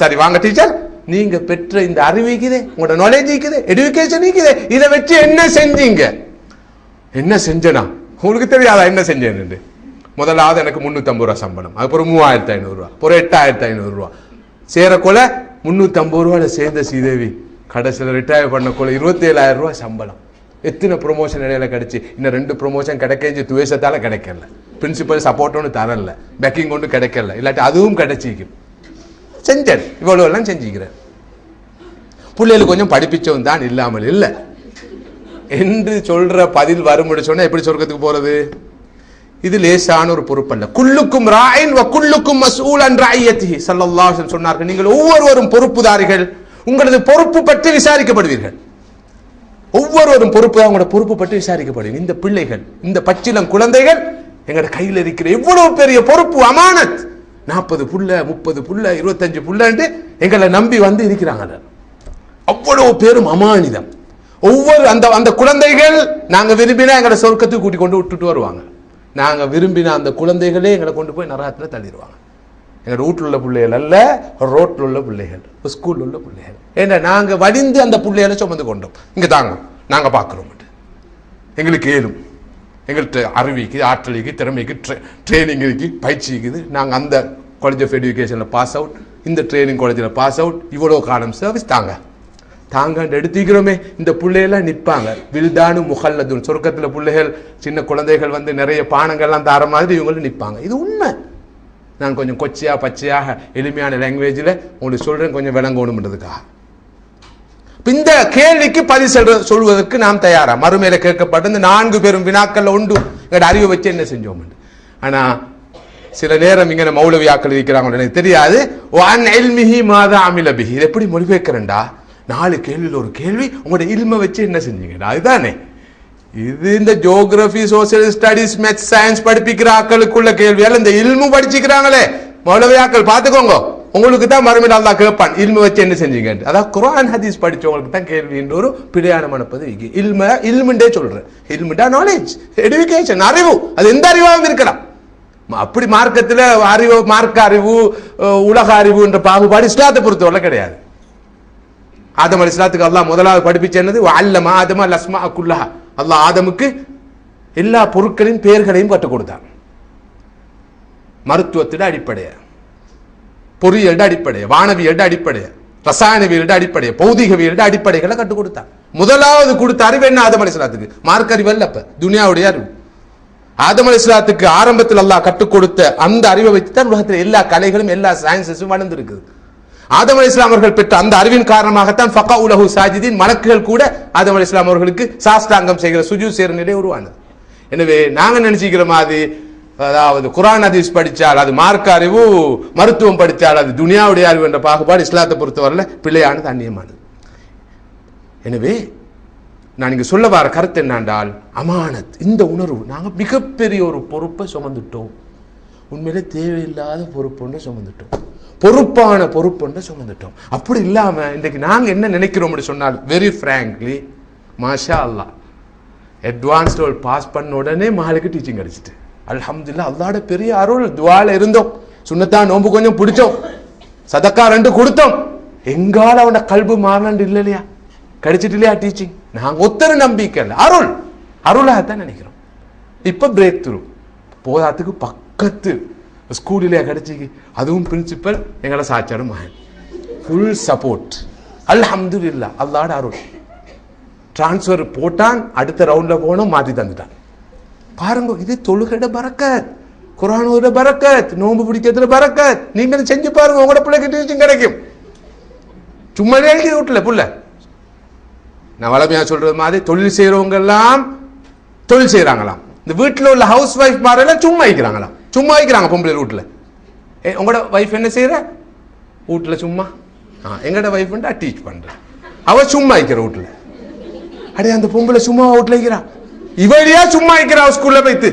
சரி வாங்க டீச்சர், நீங்க பெற்ற இந்த அறிவு இருக்குது, உங்களோட நாலேஜ் இருக்குது, எடுகேஷன் இருக்குது, இதை வச்சு என்ன செஞ்சீங்க? என்ன செஞ்சனா உங்களுக்கு தெரியாதா என்ன செஞ்சேன்னு? முதலாவது எனக்கு 350 ரூபா சம்பளம், அதுக்கப்புறம் 3500 ரூபா, அப்புறம் 8500 ரூபா சேரக்கொல 350 ரூபாயில சேர்ந்த ஸ்ரீதேவி கடைசியில் ரிட்டையர் பண்ணக்கொள்ள 27,000 ரூபா சம்பளம். எத்தனை ப்ரொமோஷன் இடையில கிடைச்சி, இன்னும் 2 ப்ரொமோஷன் கிடைக்கச்சு துவேஷத்தால கிடைக்கல, பிரின்சிபல் சப்போர்ட் ஒன்று தரல, பேக்கிங் ஒன்று கிடைக்கல, இல்லாட்டி அதுவும் கிடைச்சிக்கும். செஞ்சேன், இவ்வளவு எல்லாம் செஞ்சுக்கிறேன். பிள்ளைகளுக்கு கொஞ்சம் படிப்பிச்சவன் தான் இல்லாமல் இல்லை என்று சொல்ற பதில் வரும் சொன்னா எப்படி சொர்க்கத்துக்கு போறது? இது லேசான ஒரு பொறுப்பு அல்ல. குல்லுக்கும் ராயின் வ குல்லுக்கும் மஸ்ஊலன் ரஅய்யத்திஹி ஸல்லல்லாஹு அலைஹி வஸல்லம் சொன்னார்கள், நீங்கள் ஒவ்வொருவரும் பொறுப்புதாரிகள், உங்களது பொறுப்பு பற்றி விசாரிக்கப்படுவீர்கள். ஒவ்வொருவரும் பொறுப்பு, அவங்களோட பொறுப்பு பற்றி விசாரிக்கப்படுவீங்க. இந்த பிள்ளைகள், இந்த பச்சிலம் குழந்தைகள் எங்களோட கையில் இருக்கிற எவ்வளவு பெரிய பொறுப்பு, அமானத். 40 புள்ள 30 புள்ள 25 புள்ளன்ட்டு எங்களை நம்பி வந்து இருக்கிறாங்க. அவ்வளவு பேரும் அமானிதம். ஒவ்வொரு அந்த குழந்தைகள் நாங்க விரும்பினா எங்களை சொர்க்கத்துக்கு கூட்டி கொண்டு விட்டுட்டு வருவாங்க. நாங்க விரும்பின அந்த குழந்தைகளே எங்களை கொண்டு போய் நரகத்துல தள்ளிடுவாங்க. எங்க வீட்டில் உள்ள பிள்ளைகள் அல்ல, ரோட்ல உள்ள பிள்ளைகள், ஸ்கூல்ல உள்ள பிள்ளைகள். ஏன்னா நாங்க வடிந்து அந்த பிள்ளைகளை சுமந்து கொண்டோம். இங்க தாங்க நாங்க பாக்குறோம், எங்களுக்கு ஏழும், எங்கள்கிட்ட அறிவிக்கு, ஆற்றலிக்கு, திறமைக்கு, ட்ரைனிங் இருக்கு, பயிற்சி இருக்குது. நாங்க அந்த காலேஜ் ஆஃப் எஜுகேஷன்ல பாஸ் அவுட், இந்த ட்ரைனிங் காலேஜில் பாஸ் அவுட், இவ்வளவு காலம் சர்வீஸ் தாங்க எடுத்துக்கிறோமே. இந்த பிள்ளைகள்லாம் நிற்பாங்க. வில்தானு முஹல்லதுன், சொர்க்கத்துல பிள்ளைகள், சின்ன குழந்தைகள் வந்து நிறைய பானங்கள்லாம் தார மாதிரி இவங்களும் நிற்பாங்க. இது உண்மை. நான் கொஞ்சம் கொச்சையா பச்சையாக எளிமையான லாங்குவேஜில் உங்களுக்கு சொல்றேன், கொஞ்சம் விளங்கணும்ன்றதுக்காக. இந்த கேள்விக்கு பதில் சொல்வதற்கு நாம் தயாரா? மறுமையில கேட்கப்பட்ட இந்த 4 பெரும் வினாக்கள் உண்டு, எங்களோட அறிவை வச்சு என்ன செஞ்சோம். ஆனா சில நேரம் இங்க மௌலவியாக்கள் இருக்கிறாங்க, எனக்கு தெரியாது. இது எப்படி மொழிபெயர்க்கிறேன்டா? 4 கேள்வியில் ஒரு கேள்வி, உங்களோட இல்மை வச்சு என்ன செஞ்சீங்க? அதுதானே இது. இந்த geography, social studies, maths, science படிப்பிக்கிற ஆக்களுக்குள்ள கேள்வியால் இந்த இல்மு படிச்சுக்கிறாங்களே மௌலவியாக்கள், பார்த்துக்கோங்க. உங்களுக்கு தான் மறுமையில் அல்லாஹ் கேட்பான், இல்மு வச்சு என்ன செஞ்சீங்க. அதான் குர்ஆன் ஹதீஸ் படிச்சவங்களுக்கு தான் கேள்வி என்ற ஒரு பிழையான மனப்பது. இல்முண்டே சொல்றேன். இல்முண்டா நாலேஜ், எடுகேஷன், அறிவு. அது எந்த அறிவாகவும் இருக்கலாம். அப்படி மார்க்கத்தில் அறிவு, மார்க்க அறிவு, உலக அறிவு என்ற பாகுபாடு இஸ்லாத்தை பொறுத்தவரை கிடையாது. ஆதம் அலைஹிஸ்ஸலாத்துக்கு அல்லாஹ் முதலாவது படிப்பிச்ச என்னது? வஅல்லம ஆதம அஸ்மாஅ குல்லஹா. அல்லாஹ் ஆதமுக்கு எல்லா பொருட்களின் பெயர்களையும் கற்றுக் கொடுத்தான். மருத்துவத்திட அடிப்படையை, பொறியியல் அடிப்படையை, வானவியல் அடிப்படையை, ரசாயனவியல் அடிப்படையை, பௌதிகவியல் அடிப்படைகளை கற்றுக் கொடுத்தான். முதலாவது கொடுத்த அறிவு என்ன ஆதம் அலைஹிஸ்ஸலாத்துக்கு? மார்க்க அறிவு அல்ல, அப்ப துனியாவுடைய அறிவு. ஆதம் அலைஹிஸ்ஸலாத்துக்கு ஆரம்பத்தில் அல்லாஹ் கற்றுக் கொடுத்த அந்த அறிவை வைத்து தான் உலகத்தில் எல்லா கலைகளும் எல்லா சயின்சஸும் வளர்ந்திருக்குது. ஆதம் அலைஹிஸ்ஸலாம் அவர்கள் பெற்ற அந்த அறிவின் காரணமாகத்தான் ஃபகஉ லஹு சாஜிதீன், மலக்குகள் கூட ஆதம் அலைஹிஸ்ஸலாம் அவர்களுக்கு சாஷ்டாங்கம் செய்கிற, சுஜூத் செய்கிற நிலை உருவானது. எனவே நாங்க நினைச்சுக்கிற மாதிரி, அதாவது குர்ஆன் ஹதீஸ் படித்தால் அது மார்க்க அறிவு, மருத்துவம் படித்தால் அது துனியாவுடைய அறிவு என்ற பாகுபாடு இஸ்லாத்தை பொறுத்தவரையில் பிழையானது, அந்நியமானது. எனவே நான் இங்க சொல்ல வர கருத்து என்னென்றால், அமானத், இந்த உணர்வு. நாங்கள் மிகப்பெரிய ஒரு பொறுப்பை சுமந்துட்டோம். உண்மையிலே தேவையில்லாத பொறுப்புன்னு சுமந்துட்டோம், பொறுப்பான பொறுப்புன்னு சுமந்துட்டோம். அப்படி இல்லாம இன்றைக்கு நாங்க என்ன நினைக்கிறோம் சொன்னால், வெரி ஃப்ராங்க்லி மாஷா அல்லாஹ், அட்வான்ஸ்ட் பாஸ் பண்ண உடனே மகளுக்கு டீச்சிங் கிடைச்சிட்டு, அல்ஹம்துலில்லாஹ், அல்லாஹ்வோட பெரிய அருள். துஆல இருந்தோம், சுன்னத்தா நோன்பு கொஞ்சம் பிடிச்சோம், சதக்கா 2 கொடுத்தோம். எங்கால அவன கல்பு மாறலாண்டு இல்லையா, கிடைச்சிட்டு இல்லையா டீச்சிங்? நாங்க ஒத்தர நம்பிக்கை இல்லை, அருள் அருளாகத்தான் நினைக்கிறோம். இப்ப பிரேக் த்ரூ போதாத்துக்கு பக்கத்து ஸ்கூலிலே கிடைச்சி, அதுவும் பிரின்சிபல் எங்களை சாச்சாடு மகன், ஃபுல் சப்போர்ட். அல்ஹம்துலில்லாஹ், அல்லாஹ்வோட அருள். டிரான்ஸ்ஃபர் போட்டான், அடுத்த ரவுண்ட்ல போனோம், மாற்றி தந்துட்டான். பாருங்க, இது தொழுகையோட பரக்கத், குர்ஆனோட பரக்கத், நோன்பு பிடிக்கிறதுல பரக்கத். நீங்க செஞ்சு பாருங்க, உங்களோட பிள்ளைக்கு டீச்சிங் கிடைக்கும். சும்மா எழுதி விட்டல புள்ள. நான் வளமையா சொல்றது மாதிரி, தொழில் செய்யறவங்க எல்லாம் தொழில் செய்யறாங்களாம். இந்த வீட்டில் உள்ள ஹவுஸ் ஒய்ஃப் மாரெல்லாம் சும்மா வைக்கிறாங்களாம், சும்மா வைக்கிறாங்க பொம்பளை வீட்டில். உங்களோட ஒய்ஃப் என்ன செய்யற வீட்டில்? சும்மா. எங்களோட ஒய்ஃப் டீச் பண்ற, அவ சும்மா வைக்கிற வீட்டில். அடே, அந்த பொம்பளை சும்மா வீட்டில் வைக்கிறா, இவளையா சும்மா வைக்கிறா ஸ்கூல்ல போய்த்து.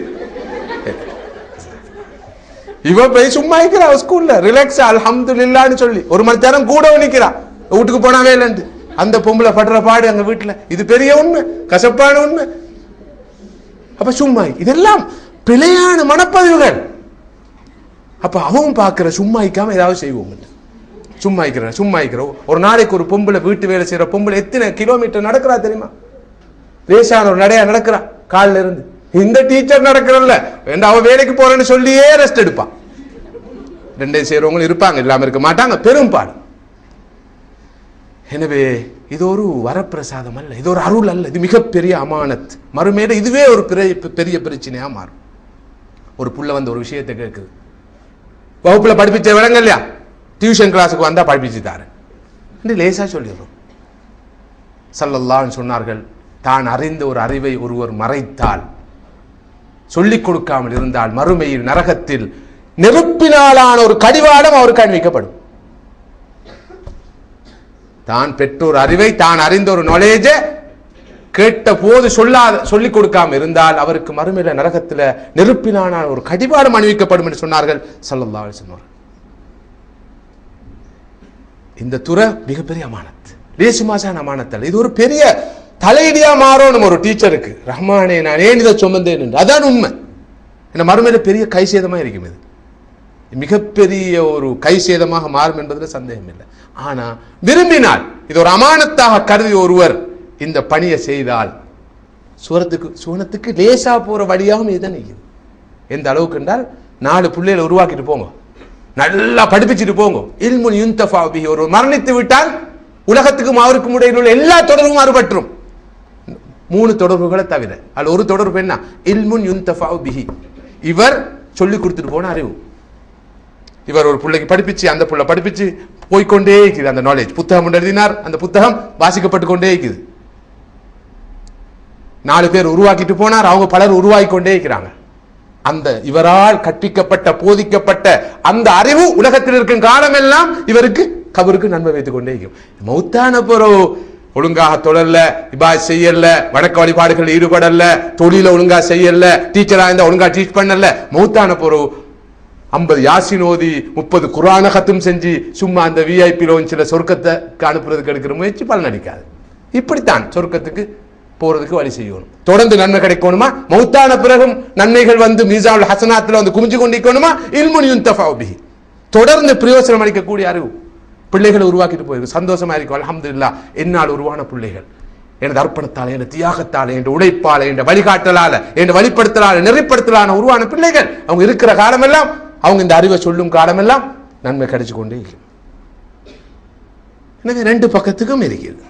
இவ போய் சும்மா வைக்கிறா ஸ்கூல்ல, ரிலாக்ஸ் அல்ஹம்துலில்லாஹ்னு சொல்லி 1 மணி நேரம் கூட நிக்கிறா, வீட்டுக்கு போனாவே இல்லைன்னு. அந்த பொம்பளை படுற பாடு அங்க வீட்டுல, இது பெரிய உண்மை, கசப்பான உண்மை. அப்ப சும்மா, இதெல்லாம் பிழையான மனப்பதிவுகள். அப்ப அவன் பாக்குற, சும்மா வைக்காம ஏதாவது செய்வோம். சும்மா வைக்கிற ஒரு நாளைக்கு ஒரு பொம்பளை, வீட்டு வேலை செய்யற பொம்பளை எத்தனை கிலோமீட்டர் நடக்கிறா தெரியுமா? லேசான ஒரு நடையா நடக்கிறா. காலில் இருந்து. இந்த டீச்சர் நடக்கிறல்ல அவ வேலைக்கு போறேன்னு சொல்லியே ரெஸ்ட் எடுப்பான். ரெண்டே செய்யறவங்களும் இருப்பாங்க, இல்லாம இருக்க மாட்டாங்க, பெரும்பாடு. எனவே இது ஒரு வரப்பிரசாதம் அல்ல, இது ஒரு அருள் அல்ல, இது மிகப்பெரிய அமானத். மறுமையில இதுவே ஒரு பெரிய பிரச்சனையா மாறும். ஒரு புள்ள வந்து ஒரு விஷயத்தை கேட்குது, வகுப்புல படிப்பிச்ச விடங்க இல்லையா, டியூஷன் கிளாஸுக்கு வந்தா படிப்பிச்சு தாரு லேசா சொல்லிடுறோம். ஸல்லல்லாஹு சொன்னார்கள், தான் அறிந்த ஒரு அறிவை ஒருவர் மறைத்தால், சொல்லிக் கொடுக்காமல் இருந்தால், மறுமையில் நரகத்தில் நெருப்பினாலான ஒரு கடிவாளம் அவருக்கு அணிவிக்கப்படும். தான் பெற்ற ஒரு அறிவை, தான் அறிந்த ஒரு நாலேஜை கேட்ட போது சொல்லிக் கொடுக்காம இருந்தால் அவருக்கு மறுமையில நரகத்தில் நெருப்பினான ஒரு கடிவாளம் அணிவிக்கப்படும் என்று சொன்னார்கள் ஸல்லல்லாஹு அலைஹி வஸல்லம். இந்த துறை மிகப்பெரிய அமானத், லேசுமாசான அமானத்தல். இது ஒரு பெரிய தலையிடியா மாறணும் ஒரு டீச்சருக்கு. ரஹ்மானே நான் ஏன் இதை சுமந்தேன் என்று, அதான் உண்மை. என்ன மறுமையில பெரிய கை சேதமா இருக்கும். இது மிகப்பெரிய ஒரு கை சேதமாக மாறும் என்பதில் சந்தேகம் இல்லை. ஆனா விரும்பினால், இது ஒரு அமானத்தாக கருதி ஒருவர் இந்த பணியை செய்தால் சுவனத்துக்கு லேசா போற வழியாகவும் இதுதான். எந்த அளவுக்கு என்றால், 4 பிள்ளைகளை உருவாக்கிட்டு போங்க, நல்லா படிப்பிச்சுட்டு போங்க. இல்முன் யுன்தஃபா பிஹி. ஒரு மரணித்து விட்டால் உலகத்துக்கும் அவருக்கும் இடையில் உள்ள எல்லா தொடர்பும் அறுபற்றும். 3 தொடர்புகளை தவிர அதில் ஒரு தொடர்பு என்ன? இல்முன் யுன்தஃபா பிஹி. இவர் சொல்லி கொடுத்துட்டு போன அறிவு. இவர் ஒரு பிள்ளைக்கு படிப்பிச்சு, அந்த பிள்ளை படிப்பிச்சு போய்கொண்டே இருக்குது. அந்த நாலேஜ் புத்தகம் எழுதினார், அந்த புத்தகம் வாசிக்கப்பட்டு கொண்டே இருக்குது. 4 பேர் உருவாக்கிட்டு போனார், அவங்க பலர் உருவாக்கி கொண்டே இருக்கிறாங்க. அந்த இவரால் கற்பிக்கப்பட்ட போதிக்கப்பட்ட அந்த அறிவு உலகத்தில் இருக்கும் காலமெல்லாம் இவருக்கு கபருக்கு நன்மை வைத்துக் கொண்டே இருக்கும். மௌத்தான பிறகு ஒழுங்காக தொடரல, இபாத் செய்யல, வணக்க வழிபாடுகள் ஈடுபடல, தொழில ஒழுங்கா செய்யல, டீச்சரா இருந்தா ஒழுங்கா டீச் பண்ணல, மௌத்தான பிறகு 50 யாசின் ஓதி 30 குர்ஆன கத்தும் செஞ்சு சும்மா அந்த விஐபி லோன்ஸ்ல சொர்க்கத்துக்கு அனுப்புறதுக்கு எடுக்கிற முயற்சி பலன் அளிக்காது. இப்படித்தான் சொர்க்கத்துக்கு போறதுக்கு வழி செய்யணும். தொடர்ந்து நன்மை கிடைக்கணுமா, மௌத்தான பிறகும் நன்மைகள் வந்து மீசானுல் ஹசனாத்துல வந்து குமிஞ்சு கொண்டிருக்கணுமா, இல்முன் யுன்தஃபா பிஹி. தொடர்ந்து பிரயோசனம் அளிக்கக்கூடிய அறிவு பிள்ளைகளை உருவாக்கிட்டு போயிருக்கு. சந்தோஷமா இருக்கும். அல்ஹம்துலில்லாஹ், என்னால் உருவான பிள்ளைகள் எனது அர்ப்பணத்தால, என் தியாகத்தால, என் உழைப்பால, என் வழிகாட்டலால, என் வழிப்படுத்தலால, நெறிப்படுத்தலான உருவான பிள்ளைகள். அவங்க இருக்கிற காலமெல்லாம், அவங்க இந்த அறிவை சொல்லும் காலமெல்லாம் நன்மை கிடைச்சு கொண்டே இருக்கும். எனவே 2 பக்கத்துக்கும் இருக்கிறது.